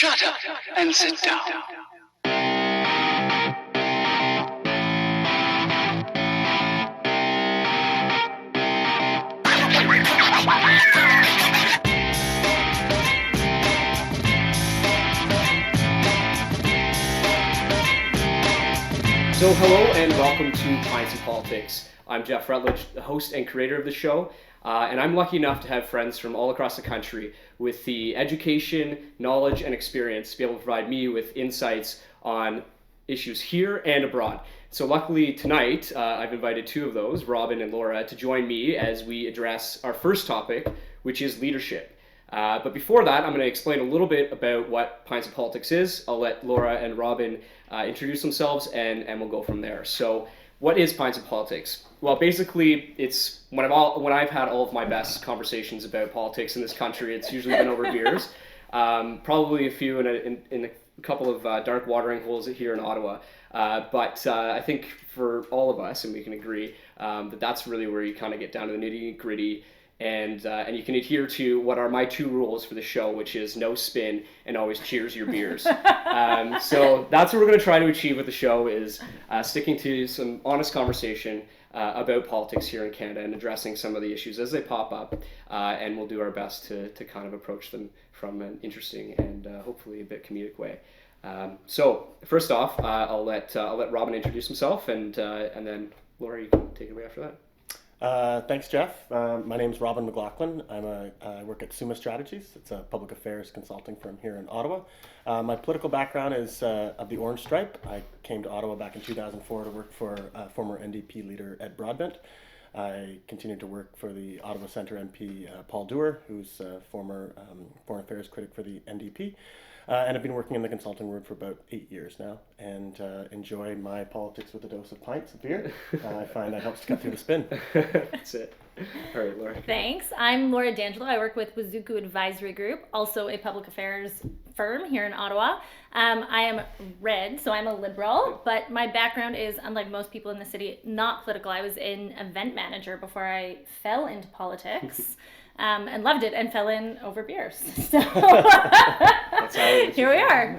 Shut up and sit down. So hello and welcome to Pints and Politics. I'm Jeff Rutledge, the host and creator of the show, and I'm lucky enough to have friends from all across the country with the education, knowledge, and experience to be able to provide me with insights on issues here and abroad. So luckily tonight, I've invited two of those, Robin and Laura, to join me as we address our first topic, which is leadership. But before that, I'm going to explain a little bit about what Pints and Politics is. I'll let Laura and Robin introduce themselves, and we'll go from there. So, what is Pints and Politics? Well, basically, it's when I've had all of my best conversations about politics in this country, it's usually been over beers. Probably a few in a couple of dark watering holes here in Ottawa. But I think for all of us, and we can agree, that's really where you kind of get down to the nitty-gritty. And you can adhere to what are my two rules for the show, which is no spin and always cheers your beers. So that's what we're going to try to achieve with the show, is sticking to some honest conversation about politics here in Canada and addressing some of the issues as they pop up. And we'll do our best to kind of approach them from an interesting and hopefully a bit comedic way. So first off, I'll let Robin introduce himself, and then Laura, you can take it away after that. Thanks, Jeff. My name's Robin MacLachlan. I work at Summa Strategies. It's a public affairs consulting firm here in Ottawa. My political background is of the Orange Stripe. I came to Ottawa back in 2004 to work for former NDP leader Ed Broadbent. I continued to work for the Ottawa Centre MP Paul Dewar, who's a former foreign affairs critic for the NDP. And I've been working in the consulting world for about 8 years now, and enjoy my politics with a dose of pints of beer. I find that helps to cut through the spin. That's it. All right, Laura. Thanks. I'm Laura D'Angelo. I work with Wazuku Advisory Group, also a public affairs firm here in Ottawa. I am red, so I'm a liberal, but my background is, unlike most people in the city, not political. I was an event manager before I fell into politics. And loved it and fell in over beers. So That's how it is. Here we are.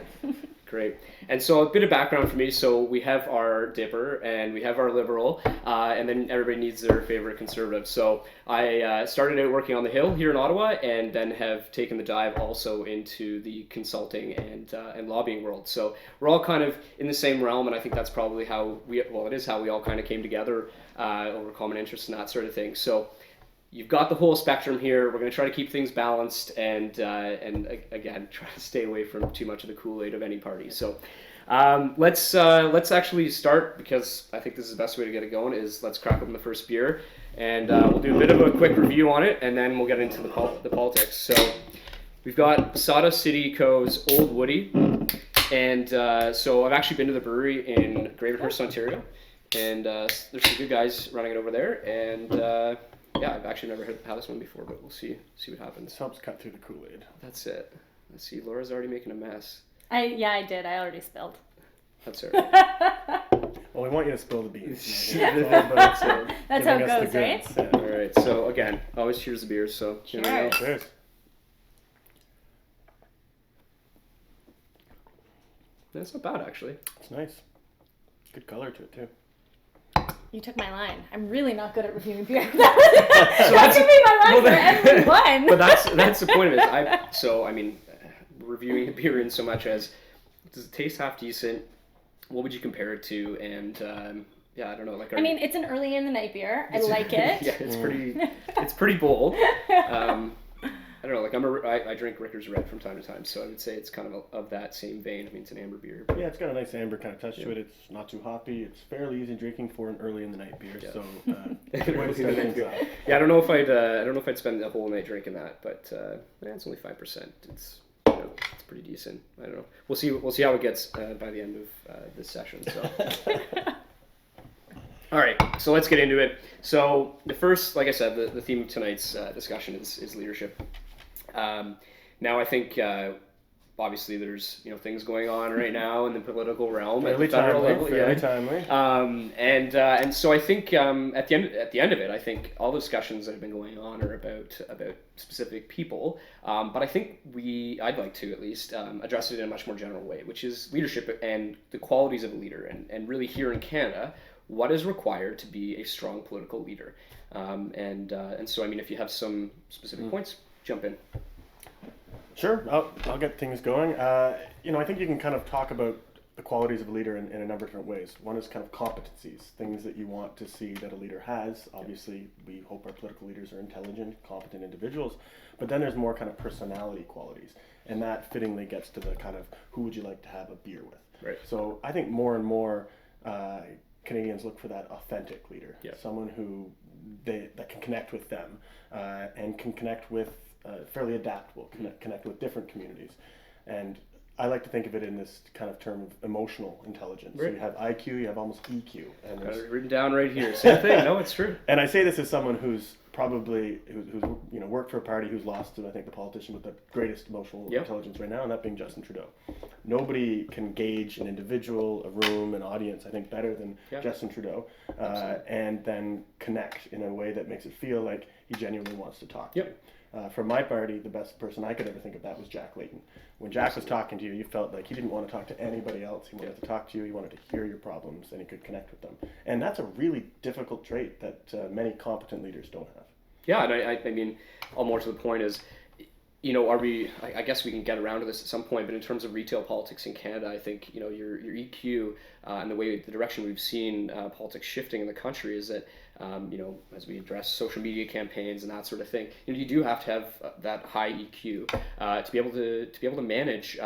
Great. And so a bit of background for me. So we have our dipper and we have our liberal, and then everybody needs their favorite conservative. So I started out working on the Hill here in Ottawa, and then have taken the dive also into the consulting and lobbying world. So we're all kind of in the same realm, and I think that's probably how it is how we all kind of came together over common interests and that sort of thing. So you've got the whole spectrum here. We're going to try to keep things balanced and again, try to stay away from too much of the Kool-Aid of any party. So let's actually start, because I think this is the best way to get it going, is let's crack open the first beer, and we'll do a bit of a quick review on it, and then we'll get into the politics. So we've got Sawdust City Co.'s Ol'Woody, and so I've actually been to the brewery in Gravenhurst, Ontario, and there's some good guys running it over there, and yeah, I've actually never had this one before, but we'll see what happens. This helps cut through the Kool-Aid. That's it. Let's see. Laura's already making a mess. I did. I already spilled. That's all right. Well, we want you to spill the beans. That's how it goes, right? Yeah. All right. So again, always cheers the beers. So here we go. Cheers. That's not bad, actually. It's nice. Good color to it too. You took my line. I'm really not good at reviewing beer. That should be my line for everyone. But that's the point of it. Reviewing a beer in so much as, does it taste half decent? What would you compare it to? And yeah, I don't know. It's an early in the night beer. I like it. Yeah, it's pretty bold. I don't know, I drink Ricker's Red from time to time, so I would say it's kind of that same vein. I mean, it's an amber beer. Yeah, it's got a nice amber kind of touch to it. It's not too hoppy. It's fairly easy drinking for an early in the night beer. Yeah. So, yeah, I don't know if I'd spend the whole night drinking that, but it's only 5%. It's pretty decent. I don't know. We'll see how it gets by the end of this session. So. All right, so let's get into it. So the first, like I said, the theme of tonight's discussion is leadership. Now I think obviously there's things going on right now in the political realm at Fairly the federal timely, level. fairly timely. And so I think at the end of it, I think all the discussions that have been going on are about specific people. But I think I'd like to at least address it in a much more general way, which is leadership and the qualities of a leader, and really here in Canada, what is required to be a strong political leader. And so I mean, if you have some specific points, jump in. Sure, I'll get things going. I think you can kind of talk about the qualities of a leader in a number of different ways. One is kind of competencies, things that you want to see that a leader has. Obviously, we hope our political leaders are intelligent, competent individuals, but then there's more kind of personality qualities, and that fittingly gets to the kind of who would you like to have a beer with. Right. So I think more and more Canadians look for that authentic leader, Yeah. someone who that can connect with them and can connect with fairly adaptable, connect with different communities. And I like to think of it in this kind of term of emotional intelligence. Right. So you have IQ, you have almost EQ. And Got it written down right here. Same thing. No, it's true. and I say this as someone who's probably who's worked for a party who's lost to, I think, the politician with the greatest emotional intelligence right now, and that being Justin Trudeau. Nobody can gauge an individual, a room, an audience, I think, better than Justin Trudeau, and then connect in a way that makes it feel like he genuinely wants to talk to you. For my party, the best person I could ever think of that was Jack Layton. When Jack was talking to you, you felt like he didn't want to talk to anybody else. He wanted to talk to you. He wanted to hear your problems, and he could connect with them. And that's a really difficult trait that many competent leaders don't have. Yeah, and I mean, all more to the point is, are we? I guess we can get around to this at some point. But in terms of retail politics in Canada, I think your EQ and the direction we've seen politics shifting in the country is that as we address social media campaigns and that sort of thing, you do have to have that high EQ to be able to manage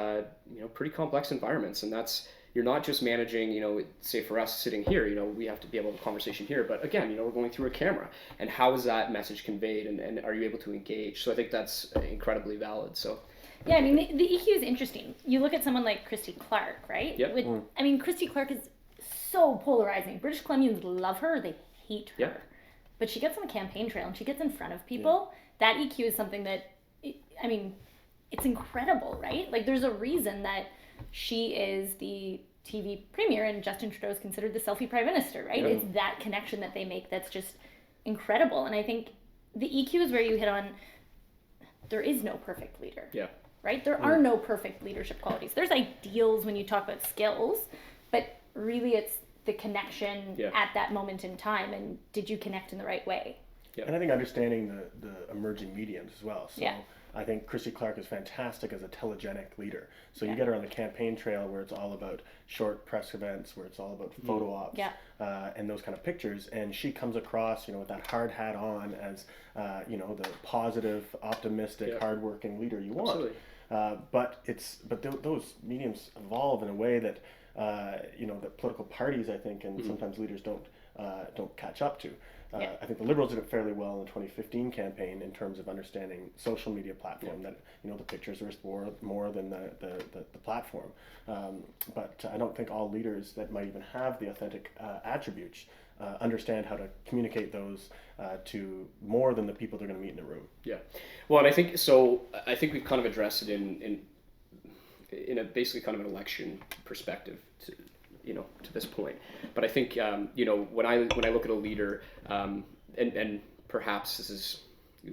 pretty complex environments, and that's. You're not just managing, say for us sitting here, we have to be able to have a conversation here, but again, we're going through a camera, and how is that message conveyed, and are you able to engage? So I think that's incredibly valid. So yeah, I mean, the EQ is interesting. You look at someone like Christy Clark, right? Yep. I mean, Christy Clark is so polarizing. British Columbians love her, they hate her. Yep. But she gets on the campaign trail and she gets in front of people. That EQ is something that, it's incredible, right? Like, there's a reason that she is the TV premier and Justin Trudeau is considered the selfie prime minister, right? Yeah. It's that connection that they make that's just incredible. And I think the EQ is where you hit on, there is no perfect leader. Yeah. Right? There are no perfect leadership qualities. There's ideals when you talk about skills, but really it's the connection at that moment in time, and did you connect in the right way? Yeah. And I think understanding the emerging mediums as well. So I think Christy Clark is fantastic as a telegenic leader. So you get her on the campaign trail where it's all about short press events, where it's all about photo ops and those kind of pictures. And she comes across, with that hard hat on as, the positive, optimistic, hardworking leader you want. But those mediums evolve in a way that, that political parties, I think, and sometimes leaders don't catch up to. I think the Liberals did it fairly well in the 2015 campaign in terms of understanding social media platform, that the pictures are more than the platform. But I don't think all leaders that might even have the authentic attributes understand how to communicate those to more than the people they're going to meet in the room. Yeah. Well, and I think we've kind of addressed it in a basically kind of an election perspective to this point. But I think, when I look at a leader, and perhaps this is,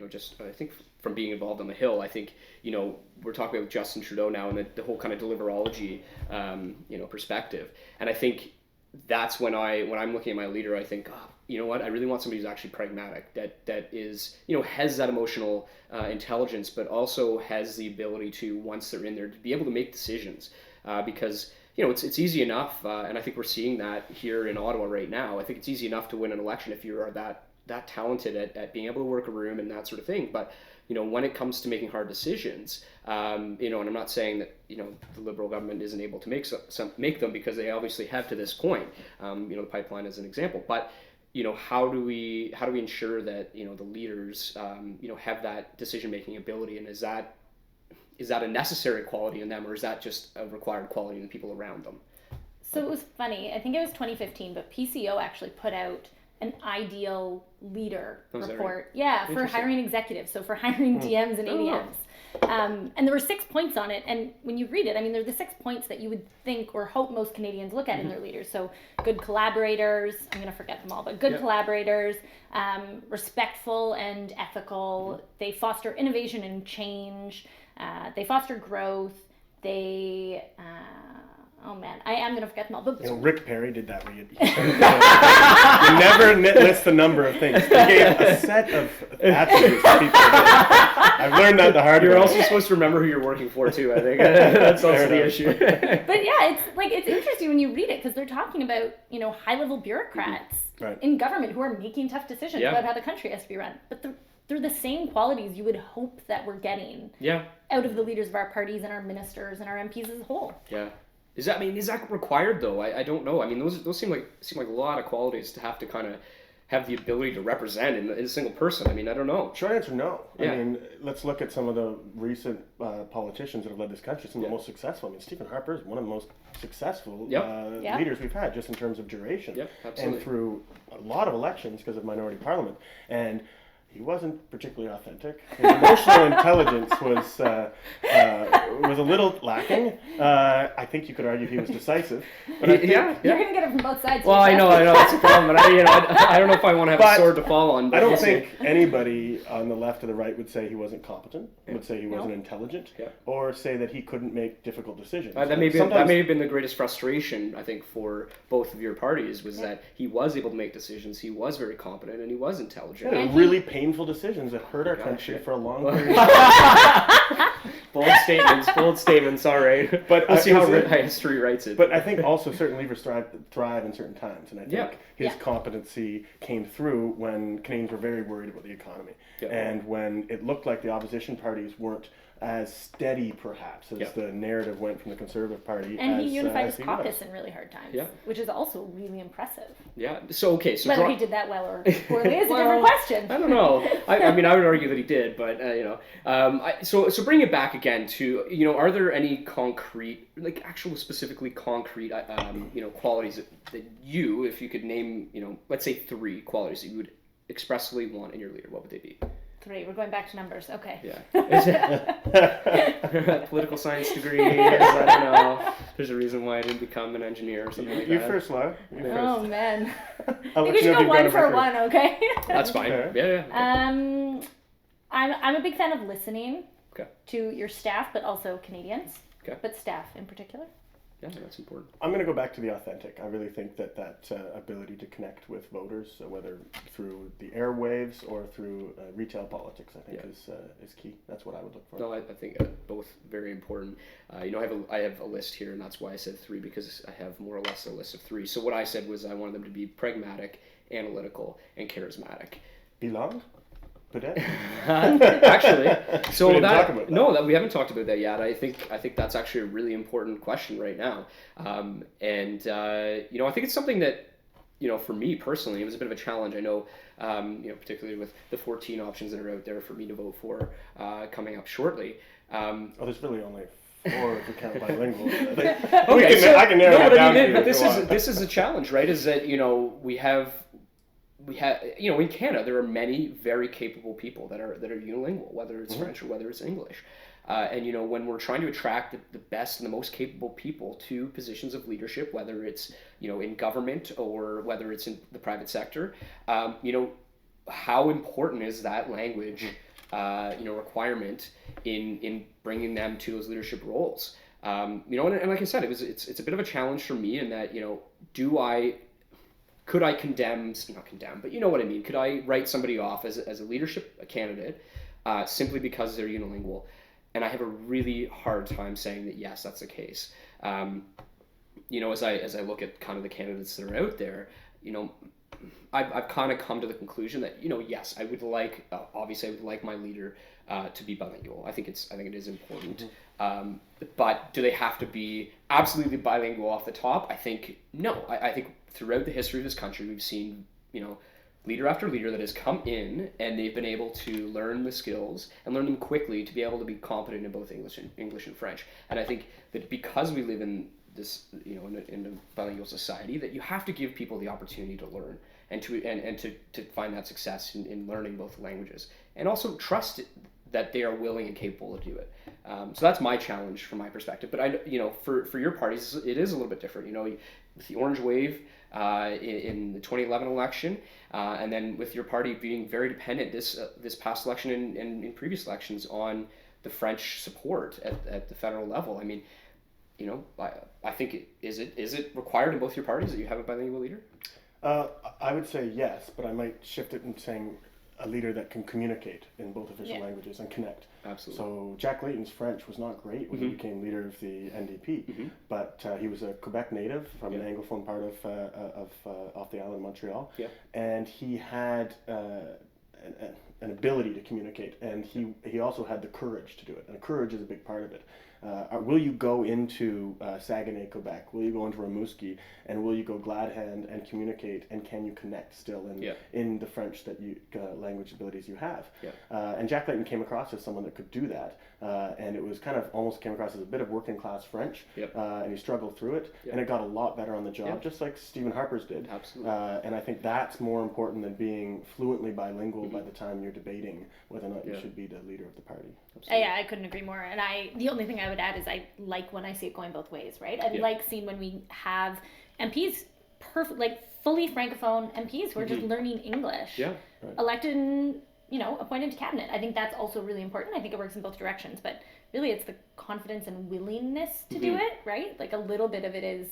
just, I think from being involved on the Hill, I think, we're talking about Justin Trudeau now and the whole kind of deliverology, perspective. And I think that's when I'm looking at my leader, I think, you know what, I really want somebody who's actually pragmatic, that is, has that emotional intelligence, but also has the ability to, once they're in there, to be able to make decisions, because it's easy enough, and I think we're seeing that here in Ottawa right now. I think it's easy enough to win an election if you are that talented at being able to work a room and that sort of thing. But when it comes to making hard decisions, and I'm not saying that the Liberal government isn't able to make them, because they obviously have to this point. The pipeline is an example, but how do we ensure that the leaders have that decision making ability, and is that a necessary quality in them, or is that just a required quality in the people around them? So it was funny. I think it was 2015, but PCO actually put out an ideal leader report. Yeah, for hiring executives. So for hiring DMs and ADMs. And there were 6 points on it. And when you read it, I mean, they're the 6 points that you would think or hope most Canadians look at in their leaders. So good collaborators, I'm going to forget them all, but good collaborators, respectful and ethical. They foster innovation and change. They foster growth. They... oh man, I am gonna forget them all. But Rick Perry did that where you never list the number of things. They gave a set of attributes to people. I've learned that the hard way. You're also supposed to remember who you're working for too. I think that's also the issue. But yeah, it's interesting when you read it because they're talking about high-level bureaucrats in government who are making tough decisions about how the country has to be run. But they're the same qualities you would hope that we're getting out of the leaders of our parties and our ministers and our MPs as a whole. Yeah. Is that required though? I don't know. I mean, those seem like a lot of qualities to have to kind of have the ability to represent in a single person. I mean, I don't know. Short answer, no. Yeah. I mean, let's look at some of the recent politicians that have led this country. Some of the most successful. I mean, Stephen Harper is one of the most successful leaders we've had, just in terms of duration. Yep, absolutely. And through a lot of elections because of minority parliament. And he wasn't particularly authentic. His emotional intelligence was a little lacking. I think you could argue he was decisive. But I think, You're going to get it from both sides. Well, I know that's a problem, but I don't know if I want to have a sword to fall on. I don't think anybody on the left or the right would say he wasn't competent, would say he wasn't intelligent, or say that he couldn't make difficult decisions. That may have been the greatest frustration, I think, for both of your parties, was that he was able to make decisions, he was very competent, and he was intelligent. Yeah, really painful decisions that hurt our country for a long period of time. Bold statements, all right. But we'll see how history writes it. But I think also certain leaders thrive in certain times, and I think his competency came through when Canadians were very worried about the economy, and when it looked like the opposition parties weren't as steady, perhaps, as the narrative went from the Conservative Party. And he unified his caucus in really hard times, which is also really impressive. Yeah. So whether he did that well or poorly is a different question. I don't know. I mean, I would argue that he did, but so bring it back again to are there any concrete, specifically concrete, qualities that you, if you could name, let's say 3 qualities that you would expressly want in your leader, what would they be? 3. We're going back to numbers. Okay. Yeah. Political science degree. I don't know. There's a reason why I didn't become an engineer or something like that. You first, Laura. Oh man. I'll we should go 1 for 1. Okay. That's fine. Yeah. Okay. I'm a big fan of listening to your staff, but also Canadians. Okay. But staff in particular. Yeah, that's important. I'm going to go back to the authentic. I really think that ability to connect with voters, whether through the airwaves or through retail politics, I think is key. That's what I would look for. No, I think both very important. I have a list here, and that's why I said 3, because I have more or less a list of 3. So what I said was I wanted them to be pragmatic, analytical, and charismatic. Belong? Actually, so we haven't talked about that yet. I think that's actually a really important question right now, and I think it's something that for me personally, it was a bit of a challenge. I know, particularly with the 14 options that are out there for me to vote for coming up shortly. There's really only 4 if you count bilingual. I can narrow it down. But this is a challenge, right? Is that we have in Canada there are many very capable people that are unilingual, whether it's French or whether it's English, and when we're trying to attract the best and the most capable people to positions of leadership, whether it's in government or whether it's in the private sector, how important is that language requirement in bringing them to those leadership roles? And like I said, it's a bit of a challenge for me in that could I not condemn, but you know what I mean? Could I write somebody off as a leadership candidate simply because they're unilingual? And I have a really hard time saying that yes, that's the case. As I look at kind of the candidates that are out there, I've kind of come to the conclusion that yes, I would like obviously I would like my leader to be bilingual. I think it is important. But do they have to be absolutely bilingual off the top? I think no. I think throughout the history of this country, we've seen, leader after leader that has come in and they've been able to learn the skills and learn them quickly to be able to be competent in both English and French. And I think that because we live in this, in a bilingual society, that you have to give people the opportunity to learn and to find that success in learning both languages, and also trust that they are willing and capable to do it. So that's my challenge from my perspective. But for your parties, it is a little bit different. With the Orange Wave in the 2011 election, and then with your party being very dependent this past election and in previous elections on the French support at the federal level. I mean, I think is it required in both your parties that you have a bilingual leader? I would say yes, but I might shift it in saying a leader that can communicate in both official languages and connect. Absolutely. So Jack Layton's French was not great when he became leader of the NDP, but he was a Quebec native from an Anglophone part of off the island of Montreal, and he had an ability to communicate, and he also had the courage to do it, and courage is a big part of it. Will you go into Saguenay, Quebec? Will you go into Rimouski? And will you go glad hand and communicate? And can you connect still in the French language abilities you have? And Jack Layton came across as someone that could do that. And it was kind of almost came across as a bit of working class French. And he struggled through it. And it got a lot better on the job, just like Stephen Harper's did. Absolutely. And I think that's more important than being fluently bilingual by the time you're debating whether or not you should be the leader of the party. Yeah, I couldn't agree more. And the only thing I would add is I like when I see it going both ways, right? I like seeing when we have MPs fully francophone MPs who are just learning English, elected and appointed to cabinet. I think that's also really important. I think it works in both directions, but really it's the confidence and willingness to do it, right? Like a little bit of it is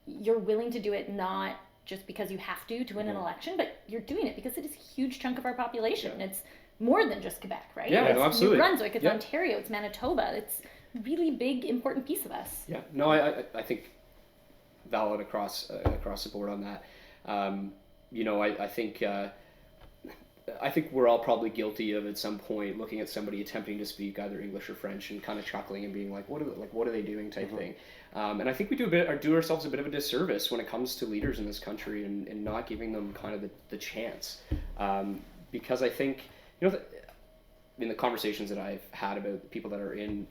you're willing to do it not just because you have to win an election, but you're doing it because it is a huge chunk of our population. It's more than just Quebec, right? Yeah, it's absolutely. New Brunswick, it's Ontario, it's Manitoba. It's a really big, important piece of us. Yeah, no, I think valid across the board on that. I think we're all probably guilty of at some point looking at somebody attempting to speak either English or French and kind of chuckling and being like, what are they doing type thing. And I think we do ourselves a bit of a disservice when it comes to leaders in this country and not giving them kind of the chance. Because I think, in the conversations that I've had about the people that are in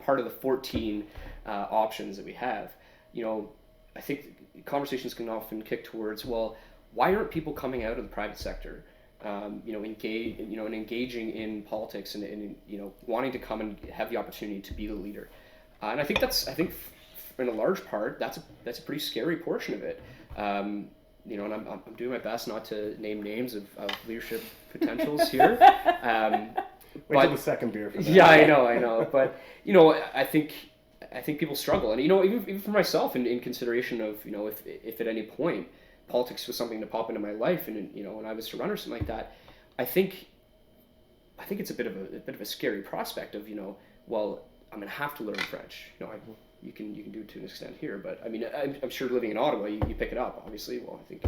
part of the 14 options that we have, I think conversations can often kick towards, well, why aren't people coming out of the private sector, engaging in politics and wanting to come and have the opportunity to be the leader? And I think in a large part, that's a pretty scary portion of it. And I'm doing my best not to name names of leadership potentials here. Wait till the second beer for that. Yeah, I know. But, I think people struggle. And, even for myself in consideration of, if at any point politics was something to pop into my life and, when I was to run or something like that, I think it's a bit of a scary prospect of, well, I'm going to have to learn French. You can do it to an extent here, but I mean, I'm sure living in Ottawa, you pick it up, obviously. Well, I think,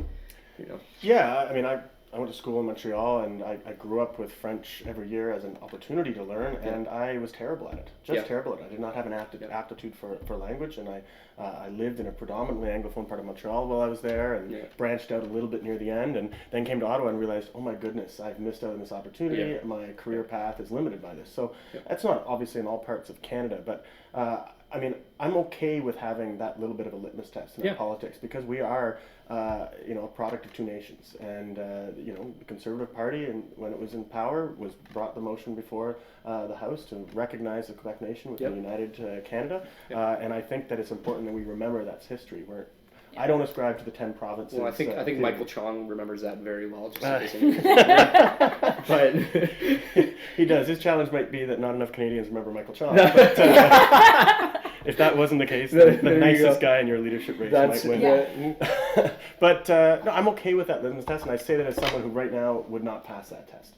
Yeah, I mean, I went to school in Montreal, and I grew up with French every year as an opportunity to learn, and I was terrible at it. Terrible at it. I did not have an aptitude for language, and I lived in a predominantly Anglophone part of Montreal while I was there, and branched out a little bit near the end, and then came to Ottawa and realized, oh my goodness, I've missed out on this opportunity. My career path is limited by this. So that's not obviously in all parts of Canada, but I mean, I'm okay with having that little bit of a litmus test in politics, because we are, a product of two nations. And, the Conservative Party, and when it was in power, brought the motion before the House to recognize the Quebec nation with the United Canada. And I think that it's important that we remember that's history. I don't ascribe to the 10 provinces. Well, I think Michael Chong remembers that very well. But he does. His challenge might be that not enough Canadians remember Michael Chong. But, if that wasn't the case, the nicest guy in your leadership race might win. Yeah. But no, I'm okay with that litmus test, and I say that as someone who right now would not pass that test.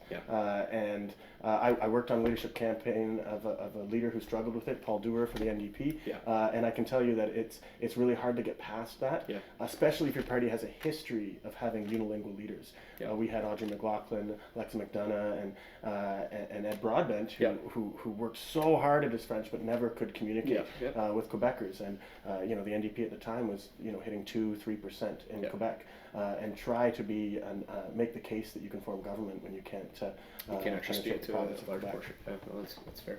I worked on a leadership campaign of a leader who struggled with it, Paul Dewar for the NDP, and I can tell you that it's really hard to get past that, especially if your party has a history of having unilingual leaders. We had Audrey MacLachlan, Alexa McDonough, and Ed Broadbent, who worked so hard at his French but never could communicate with Quebecers, and the NDP at the time was hitting 2-3% in Quebec, and try to be make the case that you can form government when you can't. You can't actually speak to a large portion. That's fair.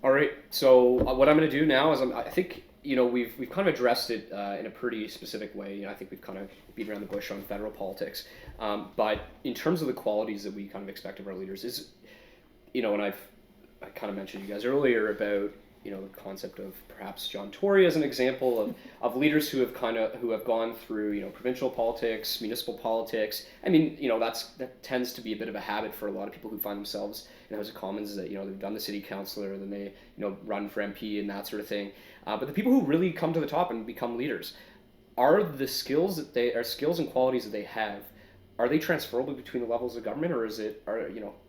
All right. So what I'm going to do now is I think we've kind of addressed it in a pretty specific way. I think we've kind of beat around the bush on federal politics, but in terms of the qualities that we kind of expect of our leaders, and I kind of mentioned you guys earlier about the concept of perhaps John Tory as an example of leaders who have gone through provincial politics, municipal politics. I mean, that tends to be a bit of a habit for a lot of people who find themselves in the House of Commons, that they've done the city councillor, then they run for MP and that sort of thing. But the people who really come to the top and become leaders, are the skills and qualities that they have, are they transferable between the levels of government, or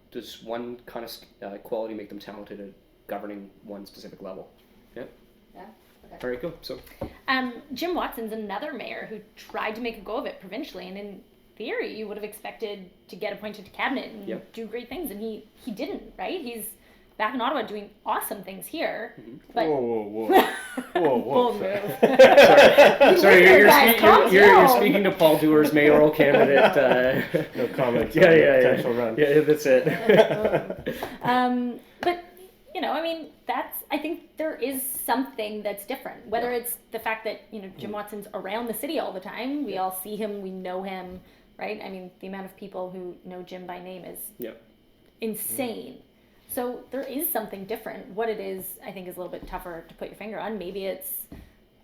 does one kind of quality make them talented at governing one specific level? Yeah. Yeah. Okay. Very cool. So, Jim Watson's another mayor who tried to make a go of it provincially, and in theory, you would have expected to get appointed to cabinet and do great things, and he didn't. Right? He's back in Ottawa doing awesome things here. Mm-hmm. But whoa. Sorry, you're speaking to Paul Dewar's mayoral candidate. No comment. Potential run. Yeah, that's it. But I think there is something that's different. Whether it's the fact that Jim Watson's around the city all the time, we all see him, we know him, right? I mean, the amount of people who know Jim by name is insane. So there is something different. What it is, I think, is a little bit tougher to put your finger on. Maybe it's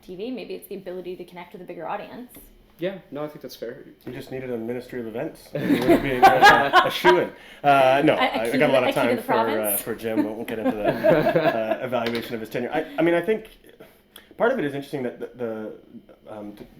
TV, maybe it's the ability to connect with a bigger audience. Yeah, no, I think that's fair. You just needed a Ministry of Events. It would be a shoo-in. I got a lot of time for Jim. We won't get into the evaluation of his tenure. I think part of it is interesting that the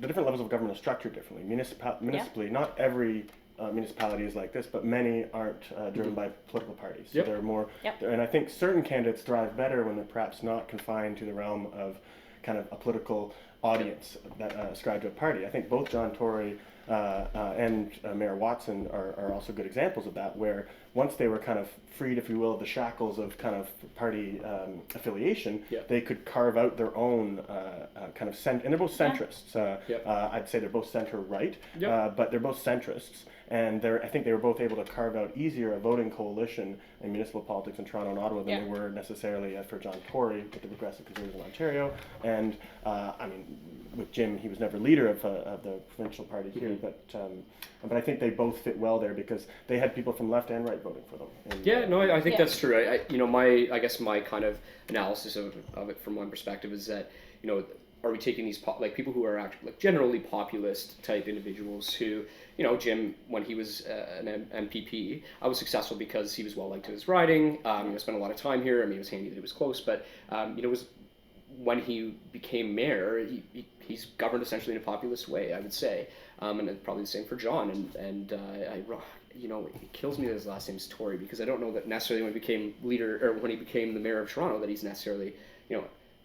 different levels of government are structured differently. Municipally, not every municipality is like this, but many aren't driven by political parties. So they're more, and I think certain candidates thrive better when they're perhaps not confined to the realm of kind of a political audience that ascribe to a party. I think both John Tory and Mayor Watson are also good examples of that, where once they were kind of freed, if you will, of the shackles of kind of party affiliation, they could carve out their own kind of and they're both centrists. I'd say they're both center-right, but they're both centrists. And I think they were both able to carve out easier a voting coalition in municipal politics in Toronto and Ottawa than they were necessarily for John Tory with the Progressive Conservatives in Ontario. And with Jim, he was never leader of the provincial party here, but I think they both fit well there because they had people from left and right voting for them. And, I think that's true. I guess my kind of analysis of it from one perspective is that are we taking these people who are actually generally populist type individuals who, Jim, when he was an MPP, was successful because he was well liked in his riding. Spent a lot of time here. I mean, it was handy that he was close, but was when he became mayor, he's governed essentially in a populist way, I would say, and it's probably the same for John. And it kills me that his last name is Tory because I don't know that necessarily when he became leader or when he became the mayor of Toronto that he's necessarily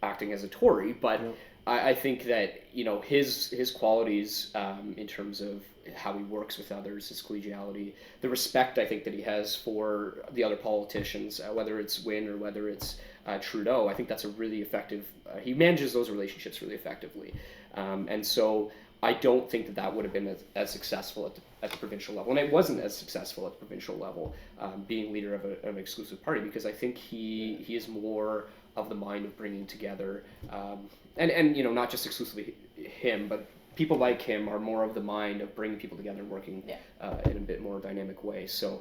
acting as a Tory, but. I think that his qualities in terms of how he works with others, his collegiality, the respect I think that he has for the other politicians, whether it's Wynne or whether it's Trudeau, I think that's a really effective. He manages those relationships really effectively, and so I don't think that would have been as successful at the provincial level, and it wasn't as successful at the provincial level, being leader of an exclusive party because I think he is more of the mind of bringing together. And not just exclusively him, but people like him are more of the mind of bringing people together and working in a bit more dynamic way. So,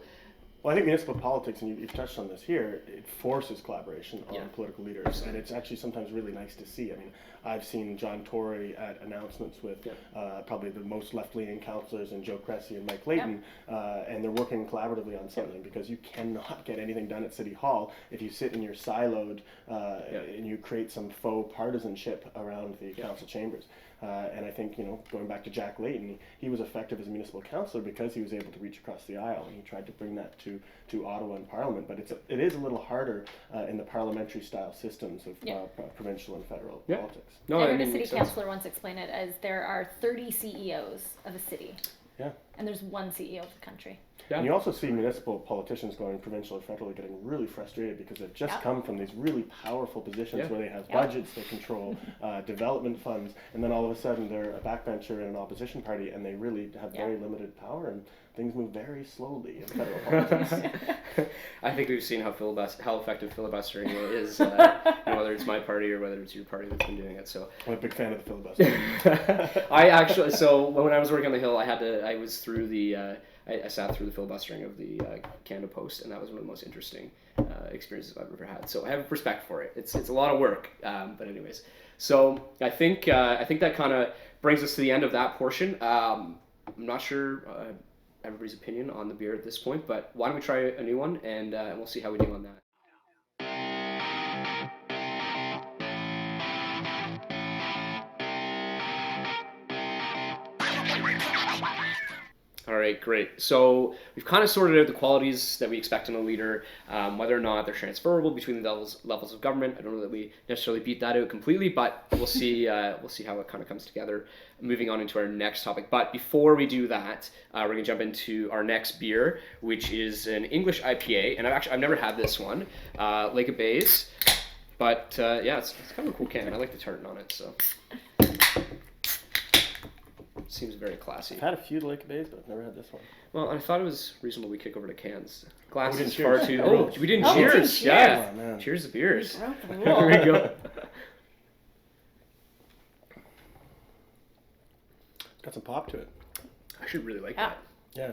well, I think municipal politics, and you've touched on this here, it forces collaboration on political leaders, and it's actually sometimes really nice to see. I mean, I've seen John Tory at announcements with probably the most left-leaning councillors and Joe Cressy and MacLachlan, and they're working collaboratively on something because you cannot get anything done at City Hall if you sit in your siloed and you create some faux partisanship around the council chambers. And I think, going back to Jack Layton, he was effective as a municipal councillor because he was able to reach across the aisle, and he tried to bring that to Ottawa and Parliament. But it is a little harder in the parliamentary style systems of provincial and federal politics. No, I heard a city councillor once explain it as there are 30 CEOs of a city. Yeah. And there's one CEO of the country. Yeah. And you also see municipal politicians going provincial or federally getting really frustrated because they've just come from these really powerful positions where they have budgets, they control development funds, and then all of a sudden they're a backbencher in an opposition party and they really have very limited power and things move very slowly in federal politics. I think we've seen how effective filibustering is, whether it's my party or whether it's your party that's been doing it. So I'm a big fan of the filibuster. I actually, so when I was working on the Hill, I was through the I sat through the filibustering of the Canada Post, and that was one of the most interesting experiences I've ever had. So I have respect for it. It's a lot of work, but anyways. So I think that kind of brings us to the end of that portion. I'm not sure everybody's opinion on the beer at this point, but why don't we try a new one, and we'll see how we do on that. All right, great. So we've kind of sorted out the qualities that we expect in a leader, whether or not they're transferable between the levels of government. I don't know that we necessarily beat that out completely, but we'll see. We'll see how it kind of comes together. Moving on into our next topic, but before we do that, we're gonna jump into our next beer, which is an English IPA, and I've never had this one, Lake of Bays, but yeah, it's kind of a cool can. I like the tartan on it, so. Seems very classy. I've had a few Lake of Bays, but I've never had this one. Well, I thought it was reasonable we kick over to cans. Glass we is didn't far cheers. too. Oh, we didn't we cheers. didn't cheers. Yeah. Oh, man. Cheers to beers. Broke the There we rule. go. Got some pop to it. I should really like Yeah. that. Yeah.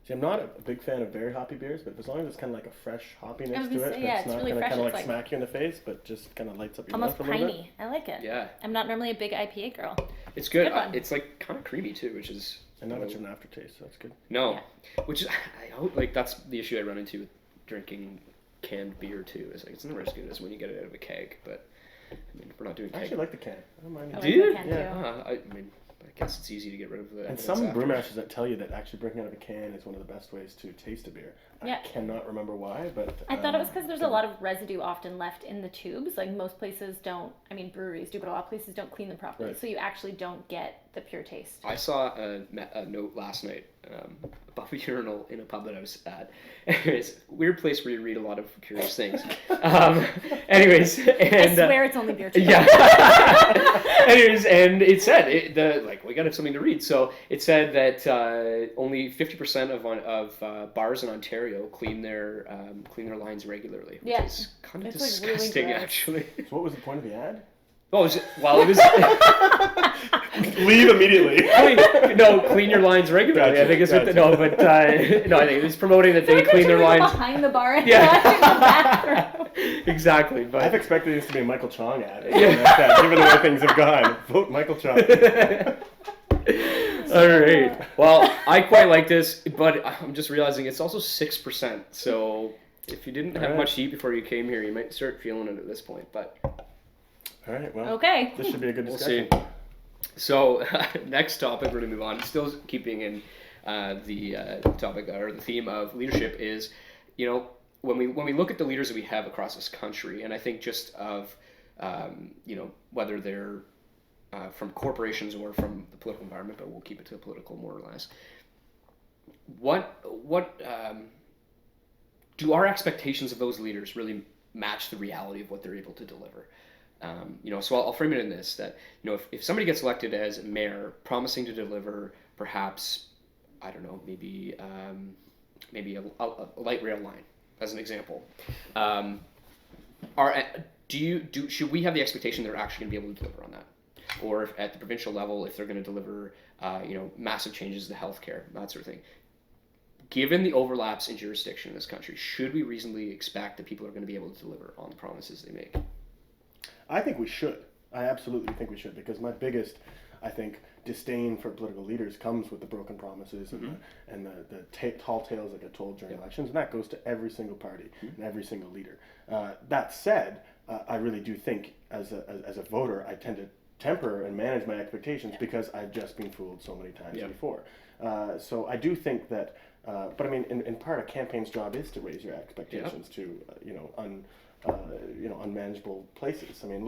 See, I'm not a big fan of very hoppy beers, but as long as it's kind of like a fresh hoppiness I was to gonna it, say, yeah, it's it's not really going to fresh. kind of It's like like- smack you in the face, but just kind of lights up your Almost mouth a little bit. piney. I like it. Yeah. I'm not normally a big IPA girl. It's good. Good one. It's like kind of creamy too, which is. And not much of an aftertaste, so that's good. No, which is I hope like that's the issue I run into with drinking canned beer too. Is like it's never as good as when you get it out of a keg. But I mean, we're not doing I keg. actually like the can. I don't mind I it. Do like you? the can Yeah. too. I mean, I guess it's easy to get rid of the. And evidence some after. brewmasters that tell you that actually drinking out of a can is one of the best ways to taste a beer. Yeah. I cannot remember why, but I thought it was because there's a lot of residue often left in the tubes. Like most places don't, I mean breweries do, but a lot of places don't clean them properly. Right. So you actually don't get the pure taste. I saw a note last night above a urinal in a pub that I was at. It's a weird place where you read a lot of curious things. Anyways, and I swear it's only beer too. yeah. Anyways, and it said we got to have something to read. So it said that only 50% of bars in Ontario clean their lines regularly, which Yeah. is kind of It's, like, really disgusting, gross. actually. So what was the point of the ad? Oh, it was. Leave immediately. Clean your lines regularly. Gotcha, I think it's what gotcha. no, I think it's promoting that they Like clean their people lines. behind the bar and Yeah. in the bathroom. Exactly, but I've expected this to be a Michael Chong ad. Yeah. Like that, given the way things have gone. Vote Michael Chong. all right. Well, I quite like this, but I'm just realizing it's also 6%. So if you didn't have Alright. much heat before you came here, you might start feeling it at this point. But All right, well, Okay. this should be a good we'll discussion. see. So next topic, we're gonna move on. Still keeping in the topic or the theme of leadership is, when we look at the leaders that we have across this country, and I think just of whether they're from corporations or from the political environment, but we'll keep it to political more or less. What do our expectations of those leaders really match the reality of what they're able to deliver? So I'll frame it in this, that, if somebody gets elected as mayor, promising to deliver perhaps, I don't know, maybe a light rail line, as an example, should we have the expectation they're actually going to be able to deliver on that? Or if at the provincial level, if they're going to deliver, massive changes to healthcare, that sort of thing. Given the overlaps in jurisdiction in this country, should we reasonably expect that people are going to be able to deliver on the promises they make? I think we should. I absolutely think we should, because my biggest, I think, disdain for political leaders comes with the broken promises and the tall tales that get told during elections, and that goes to every single party and every single leader. That said, I really do think, as a voter, I tend to temper and manage my expectations because I've just been fooled so many times before. So I do think that, but I mean, in part, a campaign's job is to raise your expectations to, unmanageable places. I mean,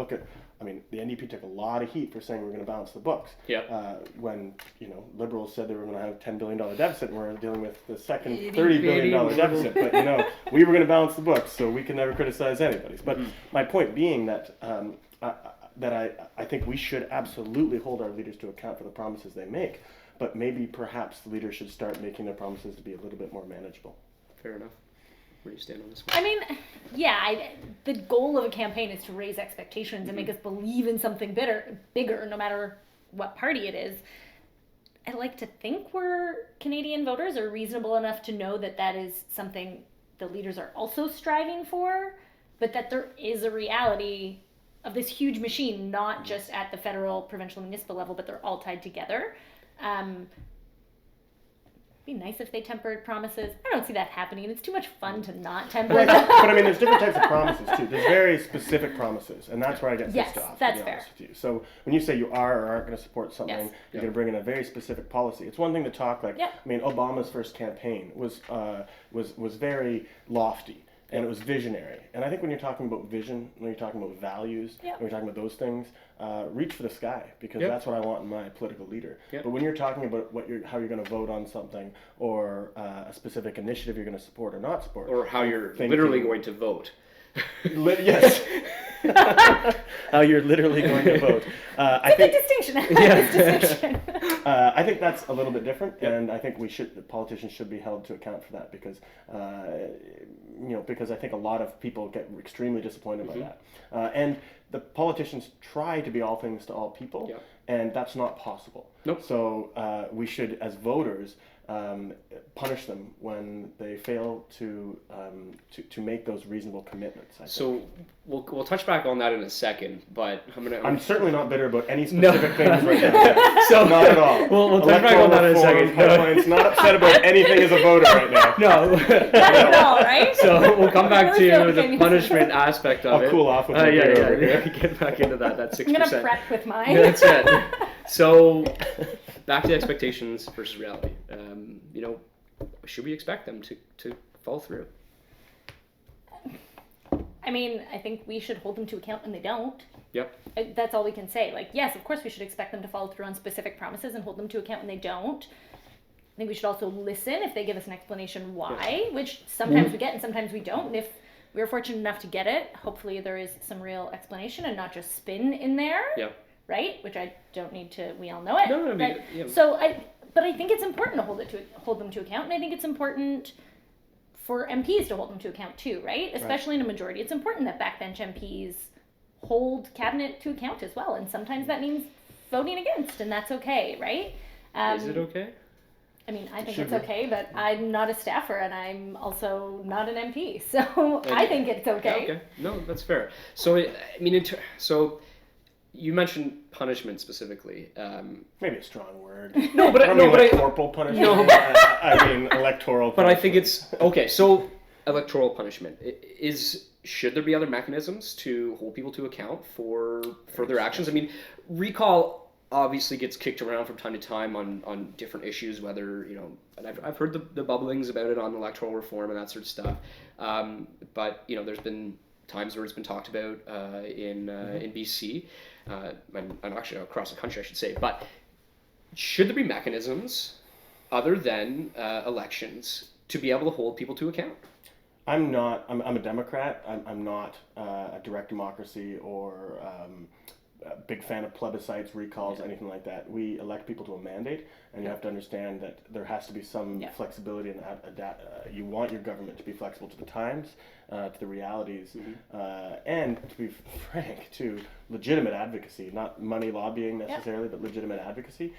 the NDP took a lot of heat for saying we're going to balance the books. When, Liberals said they were going to have a $10 billion deficit, and we're dealing with the second $30 billion deficit. But, we were going to balance the books, so we can never criticize anybody's. But my point being that I think we should absolutely hold our leaders to account for the promises they make, but maybe perhaps the leaders should start making their promises to be a little bit more manageable. Fair enough. Where do you stand on this one? I mean, the goal of a campaign is to raise expectations and make us believe in something bigger, no matter what party it is. I like to think we're Canadian voters are reasonable enough to know that that is something the leaders are also striving for, but that there is a reality of this huge machine, not just at the federal, provincial, municipal level, but they're all tied together. Be nice if they tempered promises. I don't see that happening. It's too much fun to not temper them. But I mean, there's different types of promises too. There's very specific promises, and that's where I get pissed off. That's to be fair. honest with you. So when you say you are or aren't going to support something, Yes. you're going to bring in a very specific policy. It's one thing to talk like. Yep. I mean, Obama's first campaign was very lofty. And it was visionary. And I think when you're talking about vision, when you're talking about values, Yep. when you're talking about those things, reach for the sky, because Yep. that's what I want in my political leader. Yep. But when you're talking about how you're going to vote on something, or a specific initiative you're going to support or not support, Or how you're thinking- literally going to vote. Yes. How you're literally going to vote. I It's a think big distinction. It's distinction. I think that's a little bit different, and I think politicians should be held to account for that, because because I think a lot of people get extremely disappointed by that, and the politicians try to be all things to all people, Yep. and that's not possible. Nope. So we should, as voters, punish them when they fail to make those reasonable commitments. I think. So we'll touch back on that in a second, but I'm certainly not bitter about any No. specific things right now. So Not at all. We'll touch back on that in a second. Pipelines, not upset about anything as a voter right now. No. Not at all, right? So we'll come back Really to feel the opinions. punishment aspect of it. I'll cool off with my yeah, beer yeah, over yeah. here. Get back into that 6%. I'm going to prep with mine. That's it. So back to expectations versus reality. Should we expect them to fall through? I mean, I think we should hold them to account when they don't. Yep. That's all we can say. Like, yes, of course we should expect them to follow through on specific promises and hold them to account when they don't. I think we should also listen if they give us an explanation why, which sometimes we get and sometimes we don't. And if we're fortunate enough to get it, hopefully there is some real explanation and not just spin in there. Yeah. Right? Which I don't need to, we all know it. No, I mean, right? yeah. But I think it's important to hold them to account, and I think it's important for MPs to hold them to account too, right? Especially in a majority. It's important that backbench MPs hold cabinet to account as well, and sometimes that means voting against, and that's okay, right? Is it okay? I mean, I think Should it's be. okay, but I'm not a staffer, and I'm also not an MP, so I think it's okay. Okay. No, that's fair. So, so you mentioned punishment specifically. Maybe a strong word. No, but I don't mean but corporal punishment. No, I mean electoral. But I think punishment. it's okay. So electoral punishment should there be other mechanisms to hold people to account for their actions? I mean, recall obviously gets kicked around from time to time on different issues, whether and I've heard the bubblings about it on electoral reform and that sort of stuff. But there's been times where it's been talked about in BC and actually across the country, I should say. But should there be mechanisms other than elections to be able to hold people to account? I'm a Democrat. I'm not a direct democracy or a big fan of plebiscites, recalls, anything like that. We elect people to a mandate, and you have to understand that there has to be some flexibility in that. You want your government to be flexible to the times, to the realities, and to be frank, to legitimate advocacy, not money lobbying necessarily, but legitimate advocacy.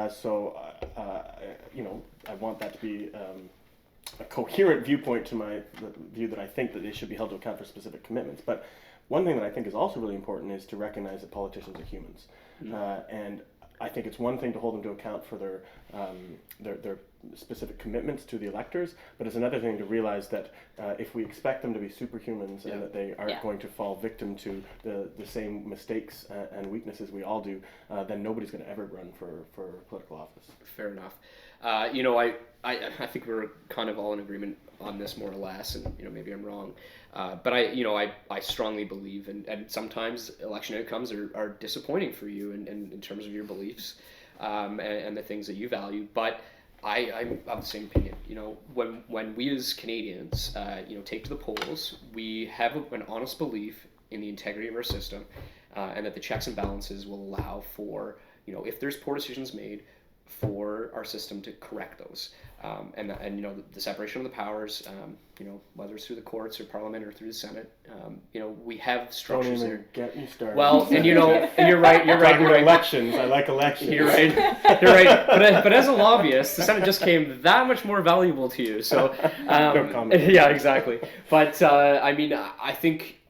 So I want that to be a coherent viewpoint to the view that I think that they should be held to account for specific commitments. But one thing that I think is also really important is to recognize that politicians are humans, and I think it's one thing to hold them to account for their specific commitments to the electors, but it's another thing to realize that if we expect them to be superhumans and that they aren't going to fall victim to the same mistakes and weaknesses we all do, then nobody's going to ever run for political office. Fair enough. I think we're kind of all in agreement on this more or less, and maybe I'm wrong, but I strongly believe, and sometimes election outcomes are disappointing for you in terms of your beliefs and the things that you value. But I'm of the same opinion. When we as Canadians take to the polls, we have an honest belief in the integrity of our system, and that the checks and balances will allow for if there's poor decisions made, for our system to correct those. And you know, the separation of the powers, you know, whether it's through the courts or Parliament or through the Senate, you know, we have structures Don't there. even get me started. Well, and you know, and you're right. Elections. I like elections. You're right. You're right. But as a lobbyist, the Senate just came that much more valuable to you. So, No comment. yeah, exactly. But I mean, I think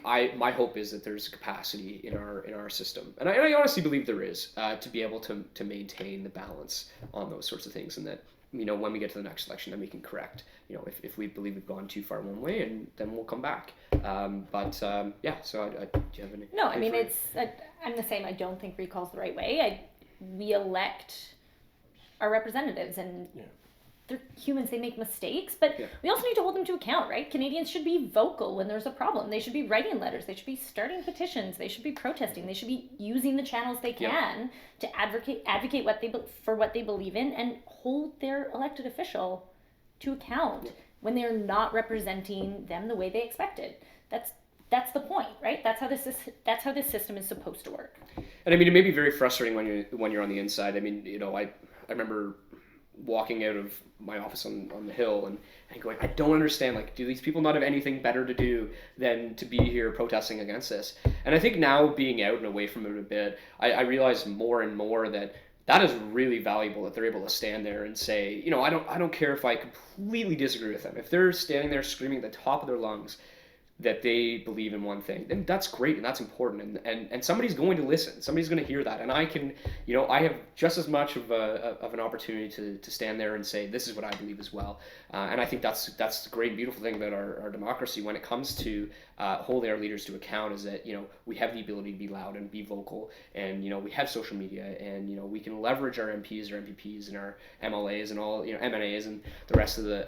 my hope is that there's capacity in our system, and I honestly believe there is, to be able to maintain the balance on those sorts of things, and that, you know, when we get to the next election, then we can correct, you know, if we believe we've gone too far one way, and then we'll come back. Yeah. So do you have any? No, I mean, I'm the same. I don't think recall's the right way. We elect our representatives, and they're humans, they make mistakes, but we also need to hold them to account, right? Canadians should be vocal when there's a problem. They should be writing letters. They should be starting petitions. They should be protesting. They should be using the channels they can to advocate for what they believe in, and hold their elected official to account when they're not representing them the way they expected. That's the point, right? That's how this system is supposed to work. And I mean, it may be very frustrating when you're on the inside. I mean, you know, I remember walking out of my office on the Hill and going, I don't understand, like, do these people not have anything better to do than to be here protesting against this? And I think now, being out and away from it a bit, I realize more and more that is really valuable, that they're able to stand there and say, you know, I don't care if I completely disagree with them. If they're standing there screaming at the top of their lungs that they believe in one thing, then that's great and that's important, and somebody's going to listen, somebody's going to hear that, and I can, you know, I have just as much of an opportunity to stand there and say, this is what I believe as well. And I think that's the great and beautiful thing about our democracy when it comes to holding our leaders to account, is that, you know, we have the ability to be loud and be vocal, and, you know, we have social media, and, you know, we can leverage our MPs or MPPs and our MLAs and all, you know, MNAs and the rest of the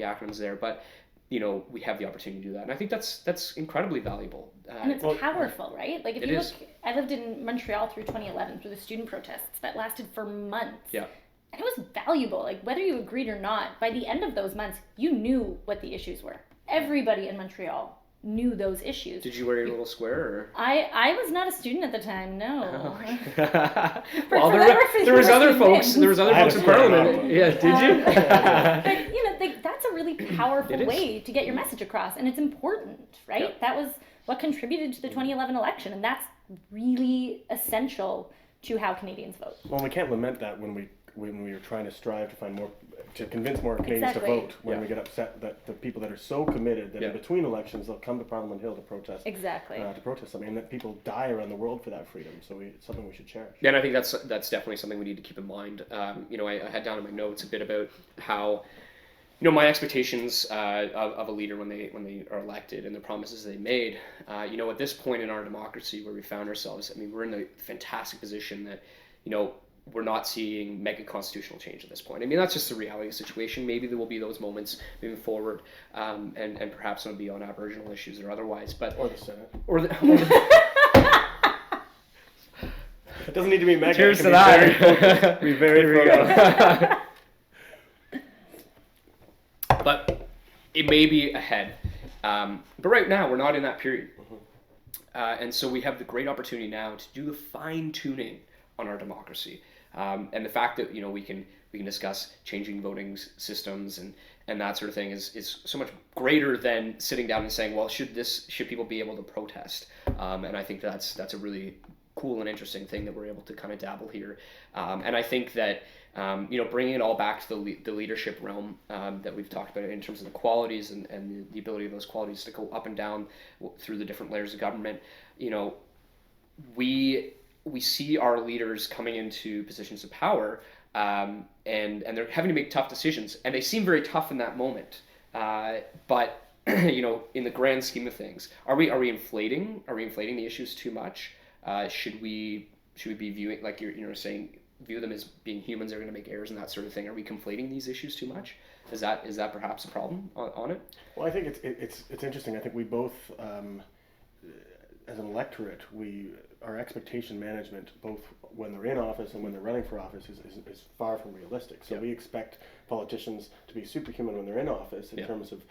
acronyms there, but, you know, we have the opportunity to do that, and I think that's incredibly valuable. And it's powerful, right? Like, if you look, I lived in Montreal through 2011 through the student protests that lasted for months. Yeah. And it was valuable. Like, whether you agreed or not, by the end of those months, you knew what the issues were. Everybody in Montreal knew those issues. Did you wear your little square? Or? I was not a student at the time. No. Oh. Well, there was other folks. There was other folks in Parliament. Yeah. Did you? But, you know, that's a really powerful way to get your message across, and it's important, right? Yep. That was what contributed to the 2011 election, and that's really essential to how Canadians vote. Well, we can't lament that when we are trying to strive to find more, to convince more Canadians to vote, when we get upset that the people that are so committed that in between elections they'll come to Parliament Hill to protest. Exactly. To protest something, and that people die around the world for that freedom. So it's something we should cherish. Yeah, and I think that's definitely something we need to keep in mind. You know, I had down in my notes a bit about how, you know, my expectations of a leader when they are elected and the promises they made. You know, at this point in our democracy where we found ourselves, I mean, we're in the fantastic position that, you know, we're not seeing mega constitutional change at this point. I mean, that's just the reality of the situation. Maybe there will be those moments moving forward, and perhaps it'll be on Aboriginal issues or otherwise. But or the Senate. It doesn't need to be mega. Cheers to that. Be very focused. But it may be ahead. But right now, we're not in that period. And so we have the great opportunity now to do the fine-tuning on our democracy. And the fact that, you know, we can discuss changing voting systems and that sort of thing is so much greater than sitting down and saying, well, should people be able to protest? And I think that's a really cool and interesting thing that we're able to kind of dabble here. And I think that, you know, bringing it all back to the leadership realm that we've talked about in terms of the qualities and the ability of those qualities to go up and down through the different layers of government, you know, we see our leaders coming into positions of power, and they're having to make tough decisions, and they seem very tough in that moment. But you know, in the grand scheme of things, are we inflating the issues too much? Should we be viewing, like you're saying, view them as being humans that are going to make errors and that sort of thing? Are we conflating these issues too much? Is that perhaps a problem on it? Well, I think it's interesting. I think we both, as an electorate, our expectation management, both when they're in office and when they're running for office, is far from realistic. So we expect politicians to be superhuman when they're in office in terms of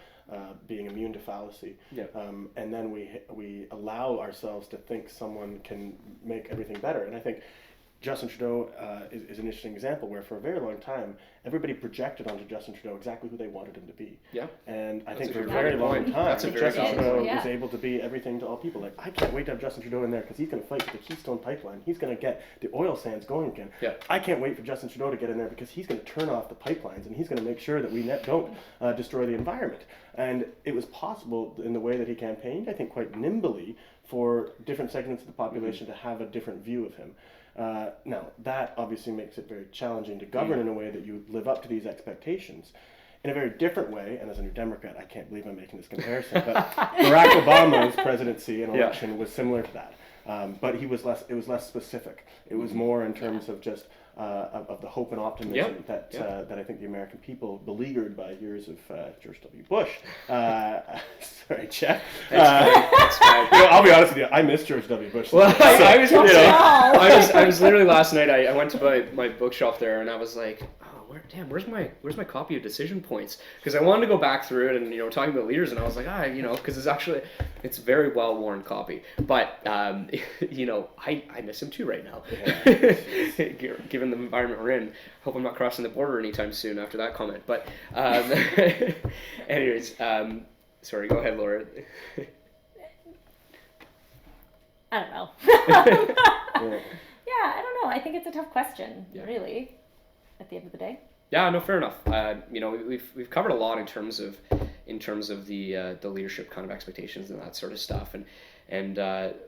being immune to fallacy. And then we allow ourselves to think someone can make everything better. And I think Justin Trudeau is an interesting example where for a very long time, everybody projected onto Justin Trudeau exactly who they wanted him to be. Yeah. And I think a for a good very long point. time, That's a very Justin valid Trudeau point. was able to be everything to all people. Like, I can't wait to have Justin Trudeau in there because he's going to fight for the Keystone Pipeline. He's going to get the oil sands going again. Yeah. I can't wait for Justin Trudeau to get in there because he's going to turn off the pipelines and he's going to make sure that we don't destroy the environment. And it was possible in the way that he campaigned, I think quite nimbly, for different segments of the population to have a different view of him. Now, that obviously makes it very challenging to govern in a way that you live up to these expectations. In a very different way, and as a New Democrat, I can't believe I'm making this comparison, but Barack Obama's presidency and election was similar to that. But it was less specific. It was more in terms of just of the hope and optimism that I think the American people, beleaguered by years of George W. Bush. Sorry, Jeff. That's fine. I'll be honest with you. I miss George W. Bush. Well, I was literally last night. I went to my bookshelf there, and I was like, oh, where's my copy of Decision Points? Because I wanted to go back through it and talking about leaders, and I was like, because it's a very well worn copy. But I miss him too right now, given the environment we're in. Hope I'm not crossing the border anytime soon after that comment. But anyways, sorry, go ahead, Laura. I don't know. I don't know. I think it's a tough question, really, at the end of the day. Yeah, no, fair enough. We've covered a lot in terms of the leadership kind of expectations and that sort of stuff. And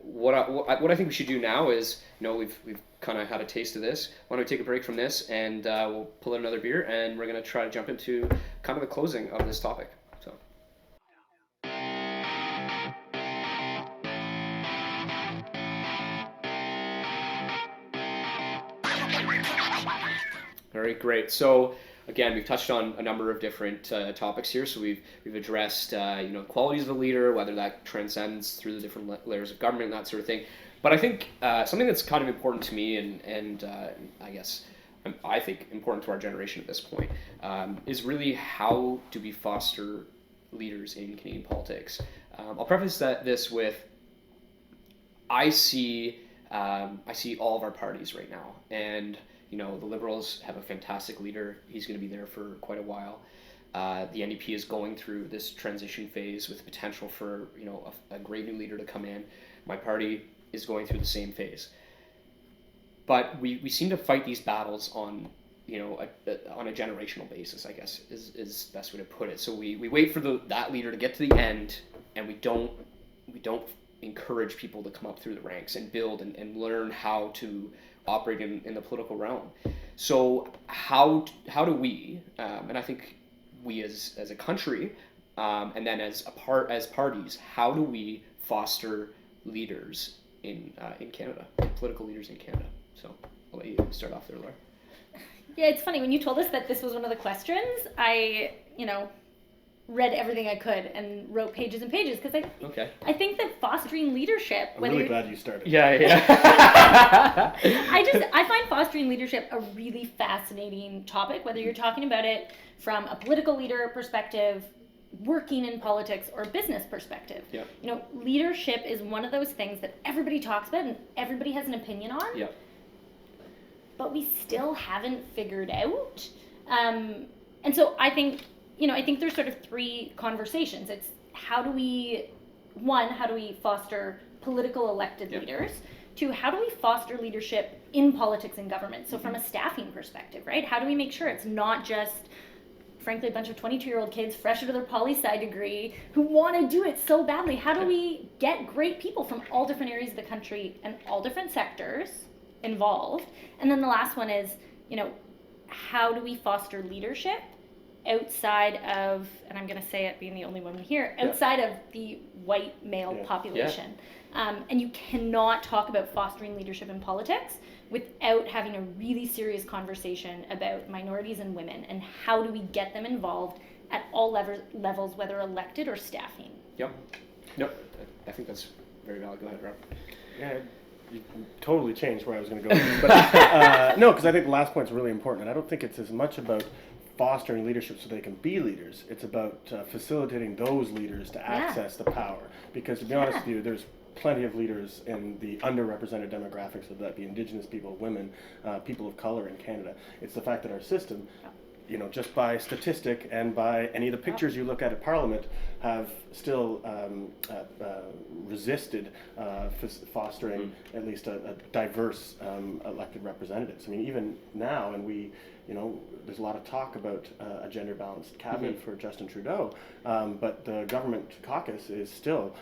what I think we should do now is, we've kind of had a taste of this. Why don't we take a break from this and we'll pull out another beer and we're going to try to jump into kind of the closing of this topic. So. All right, great. So again, we've touched on a number of different topics here. So we've addressed qualities of a leader, whether that transcends through the different layers of government, that sort of thing. But I think something that's kind of important to me, and I think important to our generation at this point, is really how do we foster leaders in Canadian politics. I'll preface this with I see all of our parties right now, and the Liberals have a fantastic leader. He's going to be there for quite a while. The NDP is going through this transition phase with potential for a great new leader to come in. My party is going through the same phase. But we seem to fight these battles on a generational basis, I guess is the best way to put it. So we wait for that leader to get to the end, and we don't encourage people to come up through the ranks and build and learn how to operate in the political realm. So how do we, and I think we as a country, and then as parties, how do we foster leaders in Canada, political leaders in Canada? So I'll let you start off there, Laura. Yeah, it's funny, when you told us that this was one of the questions, I, read everything I could and wrote pages and pages, because I think that fostering leadership... I'm really glad you started. Yeah. I find fostering leadership a really fascinating topic, whether you're talking about it from a political leader perspective, working in politics, or business perspective. Yeah. Leadership is one of those things that everybody talks about and everybody has an opinion on. Yeah. But we still haven't figured out. And so I think there's sort of three conversations. It's how do we foster political elected leaders? Two, how do we foster leadership in politics and government? So from a staffing perspective, right? How do we make sure it's not just, frankly, a bunch of 22-year-old kids fresh out of their poli-sci degree who want to do it so badly? How do we get great people from all different areas of the country and all different sectors involved? And then the last one is, how do we foster leadership outside of, and I'm going to say it being the only one here, outside of the white male population. And you cannot talk about fostering leadership in politics without having a really serious conversation about minorities and women and how do we get them involved at all levels, whether elected or staffing. Yep. No, I think that's very valid. Go ahead, Rob. Yeah, you totally changed where I was going to go with this. But no, because I think the last point's really important. And I don't think it's as much about fostering leadership so they can be leaders. It's about facilitating those leaders to access the power. Because to be honest with you, there's plenty of leaders in the underrepresented demographics, whether that be Indigenous people, women, people of color in Canada. It's the fact that our system, just by statistic and by any of the pictures you look at Parliament, have still resisted fostering at least a diverse elected representatives. I mean, even now, and there's a lot of talk about a gender-balanced cabinet for Justin Trudeau, but the government caucus is still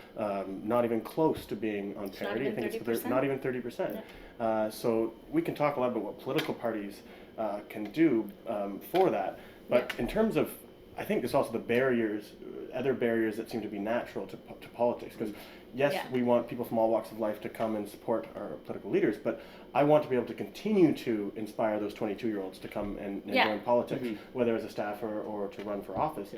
not even close to being on parity. I think it's not even 30%. So we can talk a lot about what political parties can do for that, but in terms of, I think there's also other barriers that seem to be natural to politics, because yes, we want people from all walks of life to come and support our political leaders, but I want to be able to continue to inspire those 22-year-olds to come and join politics, whether as a staffer or to run for office.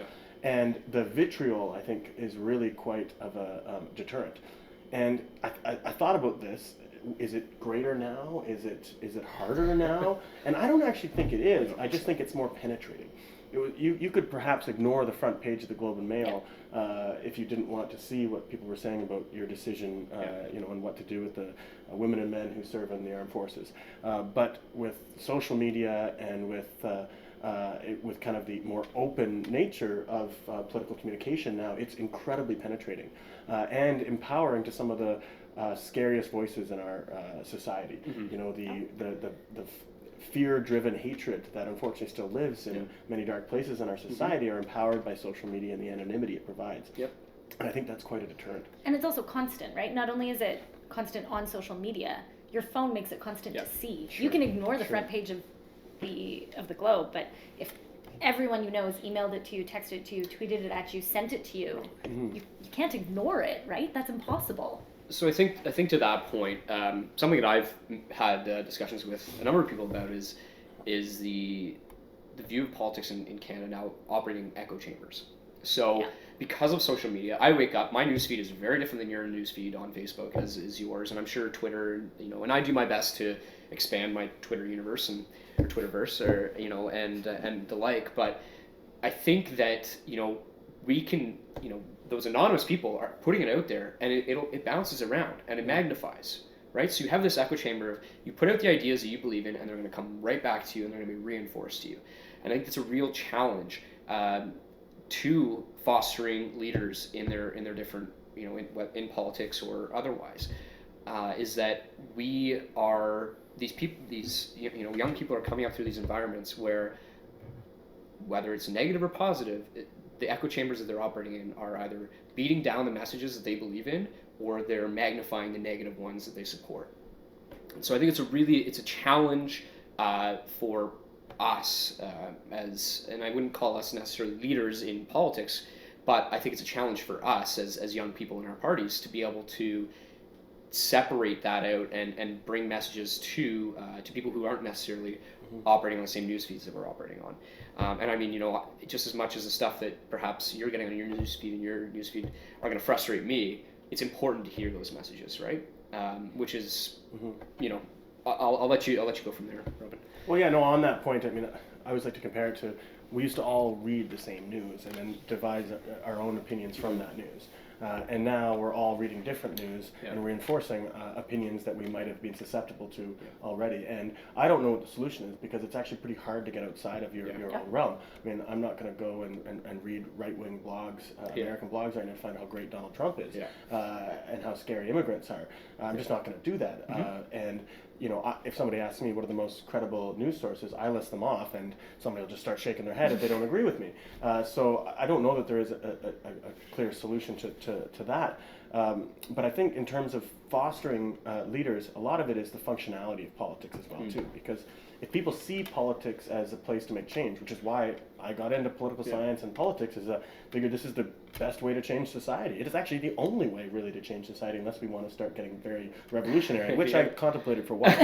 And the vitriol, I think, is really quite of a deterrent. And I thought about this. Is it greater now? Is it harder now? And I don't actually think it is. I just think it's more penetrating. You could perhaps ignore the front page of the Globe and Mail if you didn't want to see what people were saying about your decision, and what to do with the women and men who serve in the armed forces. But with social media and with kind of the more open nature of political communication now, it's incredibly penetrating and empowering to some of the scariest voices in our society. The fear-driven hatred that unfortunately still lives in many dark places in our society are empowered by social media and the anonymity it provides. And I think that's quite a deterrent. And it's also constant, right? Not only is it constant on social media, your phone makes it constant to see. You can ignore the front page of the Globe, but if everyone you know has emailed it to you, texted it to you, tweeted it at you, sent it to you, you can't ignore it, right? That's impossible. So I think to that point, something that I've had discussions with a number of people about is the view of politics in Canada now operating echo chambers. So because of social media, I wake up, my newsfeed is very different than your newsfeed on Facebook as is yours, and I'm sure Twitter, and I do my best to expand my Twitter universe or Twitterverse and the like, but I think that we can those anonymous people are putting it out there, and it bounces around and it magnifies, right? So you have this echo chamber of, you put out the ideas that you believe in, and they're going to come right back to you, and they're going to be reinforced to you. And I think it's a real challenge to fostering leaders in their different, in politics or otherwise, is that we are young people are coming up through these environments where, whether it's negative or positive, the echo chambers that they're operating in are either beating down the messages that they believe in, or they're magnifying the negative ones that they support. And so I think it's a challenge for us and I wouldn't call us necessarily leaders in politics, but I think it's a challenge for us as young people in our parties to be able to separate that out and bring messages to people who aren't necessarily operating on the same news feeds that we're operating on. And I mean, just as much as the stuff that perhaps you're getting on your newsfeed and your newsfeed are going to frustrate me, it's important to hear those messages, right? Which is, I'll let you go from there, Robin. Well, yeah, no, on that point, I mean, I always like to compare it to, we used to all read the same news and then devise our own opinions from that news. And now we're all reading different news and reinforcing opinions that we might have been susceptible to already. And I don't know what the solution is, because it's actually pretty hard to get outside of your own realm. I mean, I'm not going to go and read right-wing blogs, American blogs right now, to find out how great Donald Trump is and how scary immigrants are. I'm just not going to do that. And if somebody asks me what are the most credible news sources, I list them off, and somebody will just start shaking their head if they don't agree with me. So I don't know that there is a clear solution to that. But I think in terms of fostering leaders, a lot of it is the functionality of politics as well, too. Because if people see politics as a place to make change, which is why I got into political science and politics, is I figured this is the best way to change society. It is actually the only way, really, to change society, unless we want to start getting very revolutionary, which I contemplated for a while.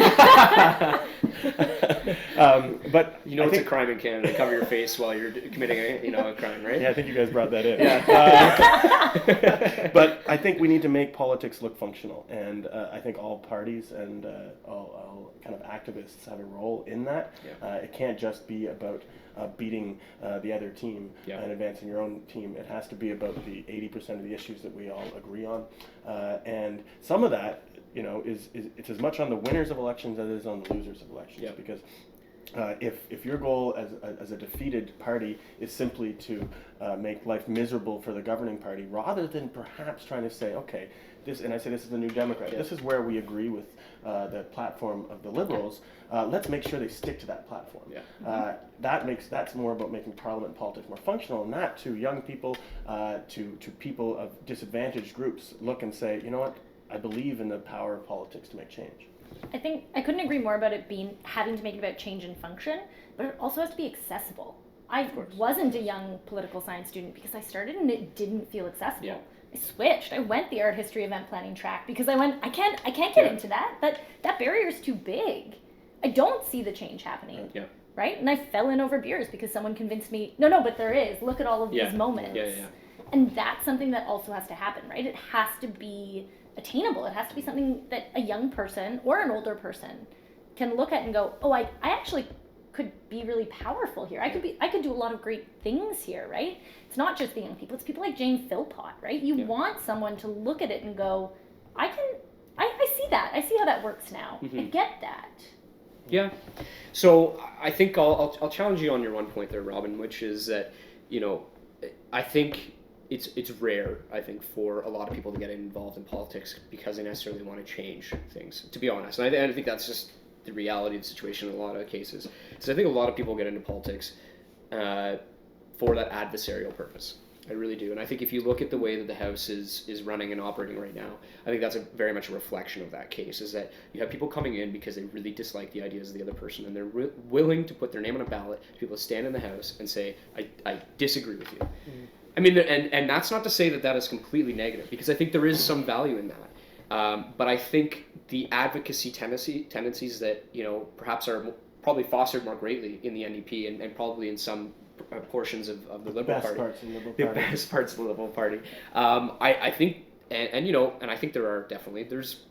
But it's a crime in Canada to cover your face while you're committing a crime, right? Yeah, I think you guys brought that in. Yeah. But I think think we need to make politics look functional, and I think all parties and all kind of activists have a role in that. Yeah. It can't just be about beating the other team Yeah. and advancing your own team. It has to be about the 80% of the issues that we all agree on, and some of that, is it's as much on the winners of elections as it is on the losers of elections. Yeah. Because if your goal as a defeated party is simply to make life miserable for the governing party, rather than perhaps trying to say, okay, this is the New Democrat, Yeah. this is where we agree with the platform of the Liberals, let's make sure they stick to that platform. Yeah. That's more about making Parliament politics more functional, and that to young people, to people of disadvantaged groups look and say, you know what, I believe in the power of politics to make change. I think I couldn't agree more about it having to make it about change and function, but it also has to be accessible. I wasn't a young political science student because I started and it didn't feel accessible. Yeah. I switched. I went the art history event planning track because I can't get into that. That barrier is too big. I don't see the change happening. Yeah. Right? And I fell in over beers because someone convinced me, no, but there is. Look at all of these moments. Yeah. And that's something that also has to happen, right? It has to be attainable. It has to be something that a young person or an older person can look at and go, oh, I actually could be really powerful here. I could do a lot of great things here, right? It's not just the young people. It's people like Jane Philpott, right? You want someone to look at it and go, I see that. I see how that works now. Mm-hmm. I get that. Yeah. So I think I'll challenge you on your one point there, Robin, which is that, I think it's rare, I think, for a lot of people to get involved in politics because they necessarily want to change things, to be honest. And I think that's just the reality of the situation in a lot of cases. So I think a lot of people get into politics for that adversarial purpose. I really do. And I think if you look at the way that the House is running and operating right now, I think that's very much a reflection of that case, is that you have people coming in because they really dislike the ideas of the other person, and they're willing to put their name on a ballot to people to stand in the House and say, I disagree with you. Mm-hmm. I mean, and that's not to say that is completely negative, because I think there is some value in that. But I think the advocacy tendencies that, perhaps are probably fostered more greatly in the NDP and probably in some portions of the Liberal Party. The best parts of the Liberal Party. I think, and I think there's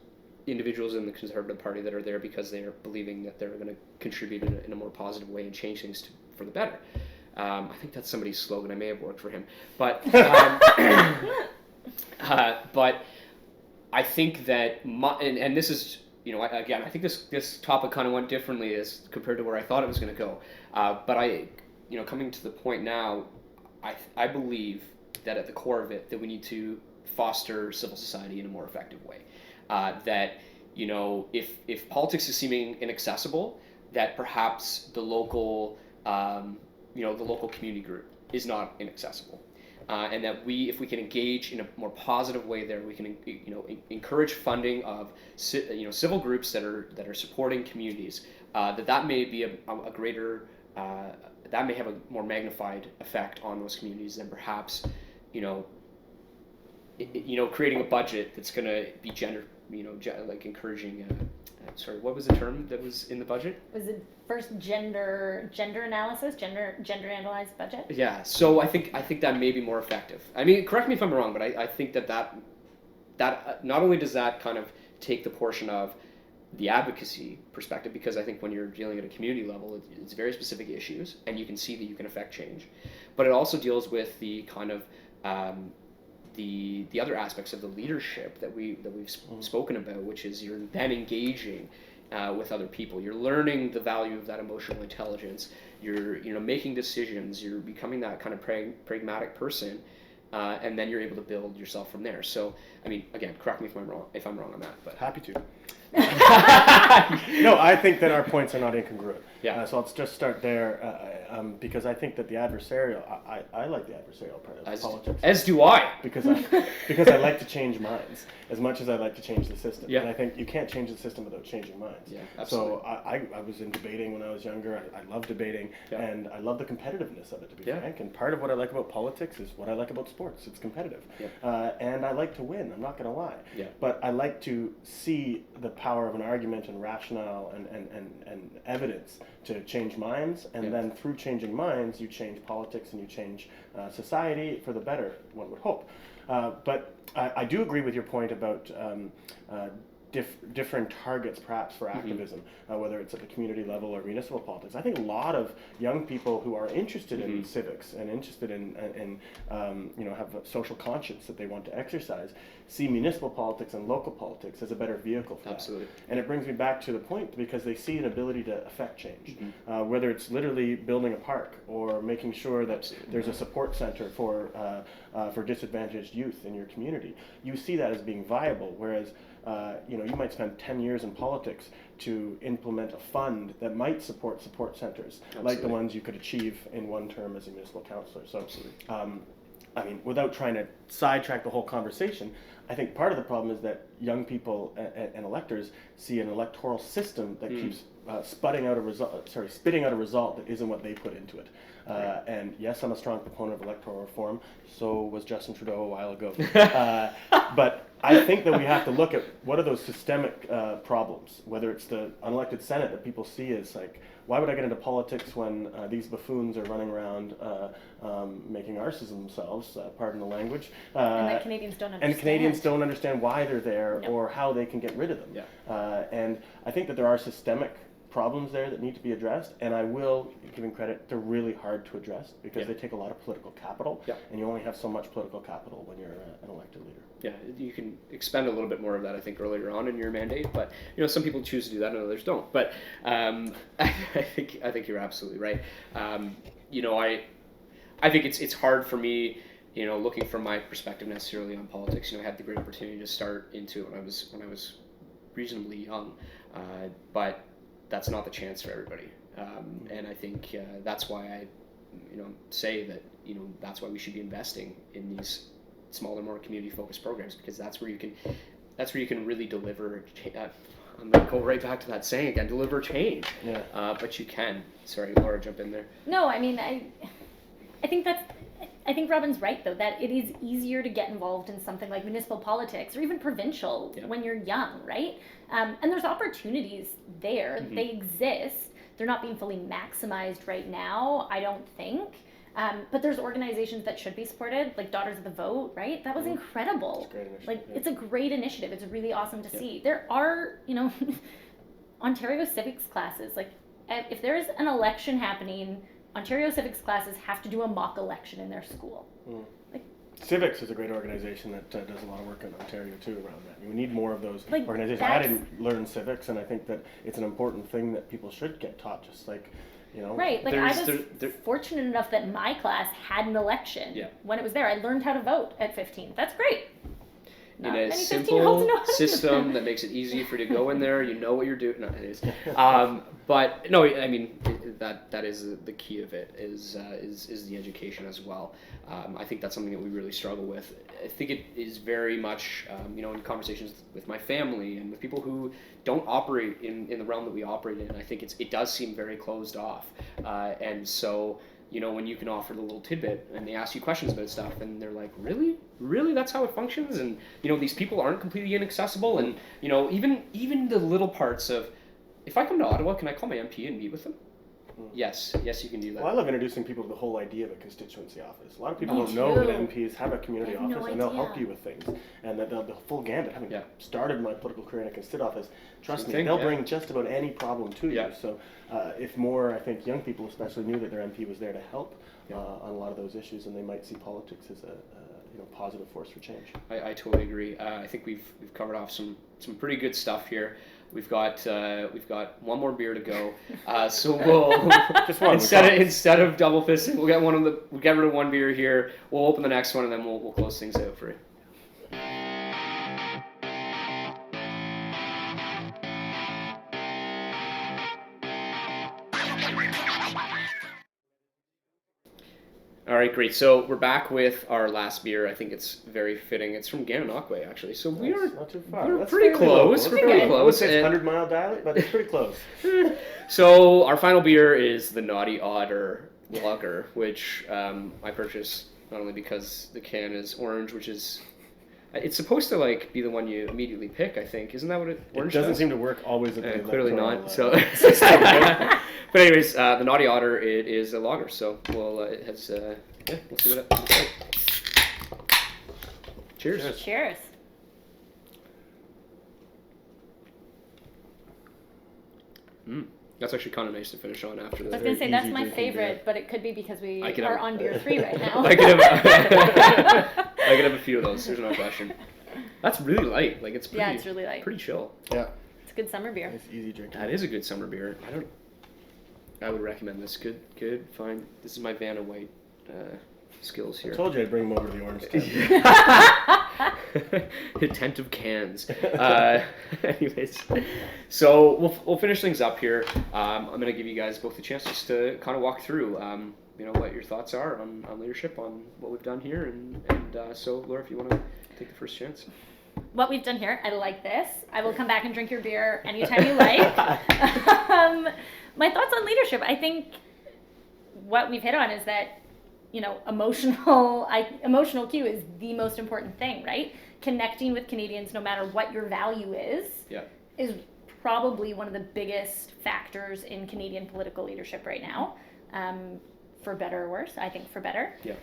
individuals in the Conservative Party that are there because they are believing that they're going to contribute in a more positive way and change things for the better. I think that's somebody's slogan. I may have worked for him, but but I think that and this is, again, I think this topic kind of went differently as compared to where I thought it was going to go. But coming to the point now, I believe that at the core of it, that we need to foster civil society in a more effective way. That if politics is seeming inaccessible, that perhaps the local the local community group is not inaccessible, and that if we can engage in a more positive way there, we can encourage funding of civil groups that are supporting communities. That may be a greater that may have a more magnified effect on those communities than perhaps creating a budget that's going to be like encouraging. Sorry, what was the term that was in the budget? Was it first gender analysis, gender analyzed budget? Yeah, so I think that may be more effective. I mean, correct me if I'm wrong, but I think that not only does that kind of take the portion of the advocacy perspective, because I think when you're dealing at a community level, it's very specific issues, and you can see that you can affect change, but it also deals with the kind of the other aspects of the leadership that we've spoken about, which is you're then engaging with other people. You're learning the value of that emotional intelligence. You're making decisions. You're becoming that kind of pragmatic person, and then you're able to build yourself from there. So, I mean, again, correct me if I'm wrong on that. But happy to. No, I think that our points are not incongruent. Yeah. So let's just start there, because I think that the adversarial, I like the adversarial part of politics. As do I. Because I like to change minds as much as I like to change the system. Yeah. And I think you can't change the system without changing minds. Yeah, absolutely. So I was in debating when I was younger. I love debating, and I love the competitiveness of it, to be frank. And part of what I like about politics is what I like about sports. It's competitive. Yeah. And I like to win, I'm not going to lie. Yeah. But I like to see the power of an argument and rationale and evidence to change minds, and then through changing minds, you change politics and you change society for the better, one would hope. But I do agree with your point about different targets perhaps for activism, whether it's at the community level or municipal politics. I think a lot of young people who are interested in civics and interested in have a social conscience that they want to exercise, see municipal politics and local politics as a better vehicle for Absolutely. that. And it brings me back to the point, because they see an ability to affect change, whether it's literally building a park or making sure that there's a support center for disadvantaged youth in your community. You see that as being viable, whereas you might spend 10 years in politics to implement a fund that might support centers, like the ones you could achieve in one term as a municipal councillor. So, without trying to sidetrack the whole conversation, I think part of the problem is that young people and electors see an electoral system that keeps spitting out a result that isn't what they put into it. And yes, I'm a strong proponent of electoral reform. So was Justin Trudeau a while ago. But I think that we have to look at what are those systemic problems, whether it's the unelected Senate that people see as like, why would I get into politics when these buffoons are running around making arses of themselves, pardon the language. And that Canadians don't understand. And Canadians don't understand why they're there or how they can get rid of them. Yeah. And I think that there are systemic problems there that need to be addressed, and I will give them credit, they're really hard to address because they take a lot of political capital, and you only have so much political capital when you're an elected leader. Yeah, you can expend a little bit more of that, I think, earlier on in your mandate, but some people choose to do that and others don't. But I think you're absolutely right. I think it's hard for me, looking from my perspective necessarily on politics. I had the great opportunity to start into it when I was reasonably young, but that's not the chance for everybody. And I think that's why I, say that, that's why we should be investing in these smaller, more community-focused programs, because that's where you can really deliver. I'm going to go right back to that saying again, deliver change. Yeah. But you can. Sorry, Laura, jump in there. No, I think Robin's right, though, that it is easier to get involved in something like municipal politics or even provincial when you're young, right? And there's opportunities there. They exist. They're not being fully maximized right now, I don't think. But there's organizations that should be supported, like Daughters of the Vote, right? That was incredible. It's a great initiative. It's really awesome to see. There are, Ontario civics classes. Like, if there's an election happening, Ontario civics classes have to do a mock election in their school. Civics is a great organization that does a lot of work in Ontario too around that. We need more of those organizations. I didn't learn civics, and I think that it's an important thing that people should get taught, just like, Right, like I was fortunate enough that my class had an election when it was there. I learned how to vote at 15. That's great. In a simple system that makes it easy for you to go in there, you know what you're doing. No, it is. But no, I mean that is the key of it is the education as well. I think that's something that we really struggle with. I think it is very much in conversations with my family and with people who don't operate in the realm that we operate in. I think it does seem very closed off, and so. When you can offer the little tidbit and they ask you questions about stuff and they're like, really? That's how it functions? And, these people aren't completely inaccessible. And, even the little parts of, if I come to Ottawa, can I call my MP and meet with them? Yes, you can do that. Well, I love introducing people to the whole idea of a constituency office. A lot of people don't know that MPs have a community office and they'll help you with things. And that the full gambit, having started my political career in a constituent office, trust me, they'll bring just about any problem to you. So if more, I think, young people especially knew that their MP was there to help on a lot of those issues, and they might see politics as a positive force for change. I totally agree. I think we've covered off some pretty good stuff here. We've got one more beer to go, so we'll just one, instead of double fisting, we'll get rid of one beer here. We'll open the next one and then we'll close things out for you. All right, great. So we're back with our last beer. I think it's very fitting. It's from Gananoque, actually. So we're not too far. We're pretty close. We're pretty close. It's 100-mile dialect, but it's pretty close. So our final beer is the Naughty Otter Lager, which I purchased not only because the can is orange, which is it's supposed to be the one you immediately pick. I think isn't that what orange doesn't seem to work always. Clearly not. So. But anyways, the Naughty Otter, it is a lager, so it has, we'll see what it looks like. Cheers. Cheers. That's actually kind of nice to finish on after I was this. going to say, that's my drinking favorite, beer. but it could be because we I could are have- on beer 3 right now. I could have a few of those. There's no question. That's really light. Like it's pretty. Yeah, it's really light. Pretty chill. Yeah, It's a good summer beer. nice easy drinking. That is a good summer beer. I would recommend this. Good, fine. This is my Vanna White skills here. I told you I'd bring them over to the orange tent. Tent of cans. Anyways, so we'll finish things up here. I'm gonna give you guys both a chance just to kind of walk through, what your thoughts are on leadership, on what we've done here, and so Laura, if you want to take the first chance. What we've done here, I like this. I will come back and drink your beer anytime you like. My thoughts on leadership, I think what we've hit on is that, emotional cue is the most important thing, right? Connecting with Canadians, no matter what your value is probably one of the biggest factors in Canadian political leadership right now. For better or worse, I think for better. Yeah.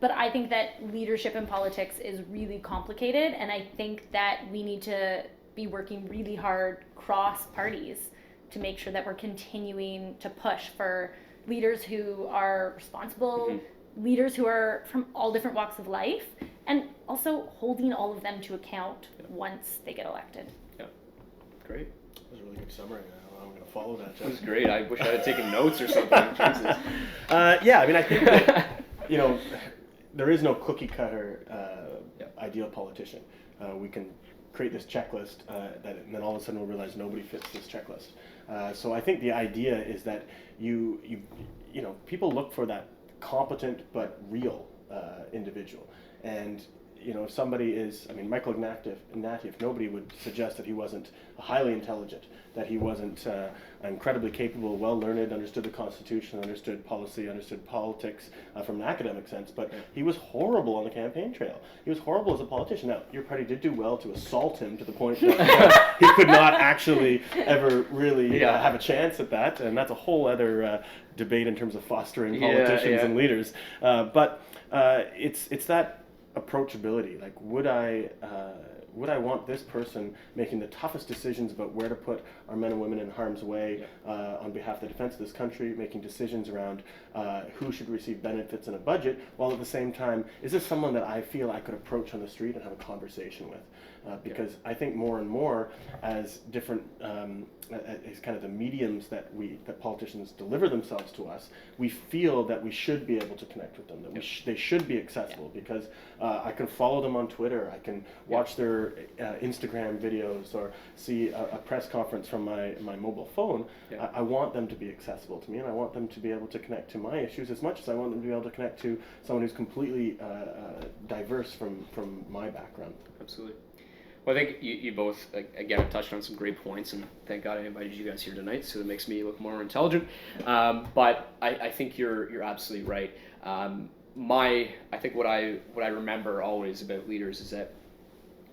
But I think that leadership in politics is really complicated, and I think that we need to be working really hard cross parties to make sure that we're continuing to push for leaders who are responsible, leaders who are from all different walks of life, and also holding all of them to account once they get elected. Yeah. Great. That was a really good summary. I'm going to follow that, That was Jeff. great. I wish I had taken notes or something. Jesus. Yeah, I mean, I think that, there is no cookie cutter ideal politician. We can create this checklist and then all of a sudden we'll realize nobody fits this checklist. So I think the idea is that people look for that competent but real individual. And if somebody is, MacLachlan, nobody would suggest that he wasn't highly intelligent, that he wasn't incredibly capable, well-learned, understood the Constitution, understood policy, understood politics from an academic sense, but he was horrible on the campaign trail. He was horrible as a politician. Now, your party did do well to assault him to the point that he could not actually ever really have a chance at that, and that's a whole other debate in terms of fostering politicians and leaders. But it's that approachability. Like, would I want this person making the toughest decisions about where to put our men and women in harm's way on behalf of the defense of this country, making decisions around who should receive benefits in a budget, while at the same time, is this someone that I feel I could approach on the street and have a conversation with? Because I think more and more as different as kind of the mediums that politicians deliver themselves to us, we feel that we should be able to connect with them, that they should be accessible, because I can follow them on Twitter, I can watch their Instagram videos or see a press conference from my mobile phone. I want them to be accessible to me, and I want them to be able to connect to my issues as much as I want them to be able to connect to someone who's completely diverse from my background. Absolutely. Well, I think you both, again, have touched on some great points, and thank God I invited you guys here tonight, so it makes me look more intelligent. But I think you're absolutely right. I think what I remember always about leaders is that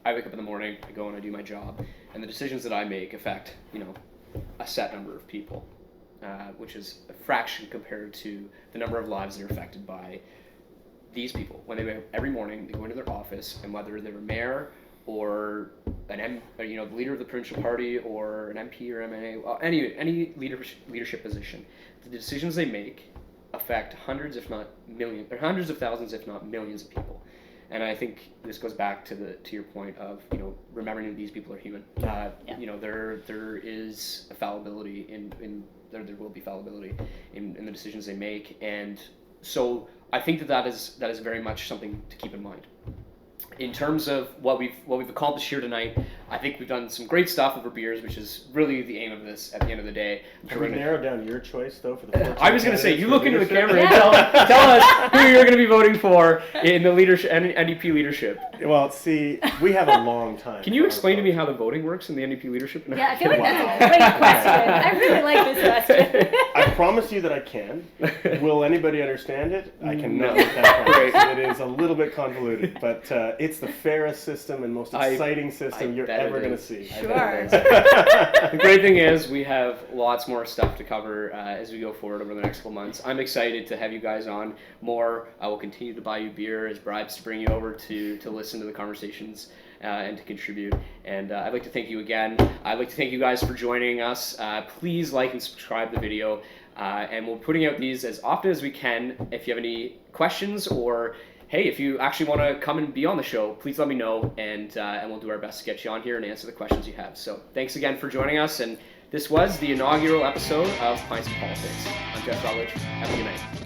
I wake up in the morning, I go and I do my job, and the decisions that I make affect, a set number of people, which is a fraction compared to the number of lives that are affected by these people. When they wake up every morning, they go into their office, and whether they're a mayor or the leader of the provincial party or an MP or MNA, any leadership position, the decisions they make affect hundreds, if not millions, or hundreds of thousands, if not millions of people. And I think this goes back to your point of remembering that these people are human. There is a fallibility there will be fallibility in the decisions they make, and so I think that is very much something to keep in mind. In terms of what we've accomplished here tonight, I think we've done some great stuff over beers, which is really the aim of this at the end of the day. Can we narrow down your choice, though, for the 14 I was going to say, you look into the leadership? camera and tell us who you're going to be voting for in the leadership, NDP leadership. Well, see, we have a long time. Can you explain to me how the voting works in the NDP leadership? Yeah, I feel like that's a great question. I really like this question. I promise you that I can. Will anybody understand it? I cannot make that promise. It is a little bit convoluted, but it's the fairest system and most exciting system you're bet it ever going to is. see. Sure. The great thing is we have lots more stuff to cover as we go forward over the next couple months. I'm excited to have you guys on more. I will continue to buy you beer as bribes to bring you over to listen to the conversations and to contribute. And I'd like to thank you again. I'd like to thank you guys for joining us. Please like and subscribe to the video. And we're putting out these as often as we can. If you have any questions, or hey, if you actually want to come and be on the show, please let me know, and we'll do our best to get you on here and answer the questions you have. So thanks again for joining us, and this was the inaugural episode of Pints and Politics. I'm Jeff Rutledge. Have a good night.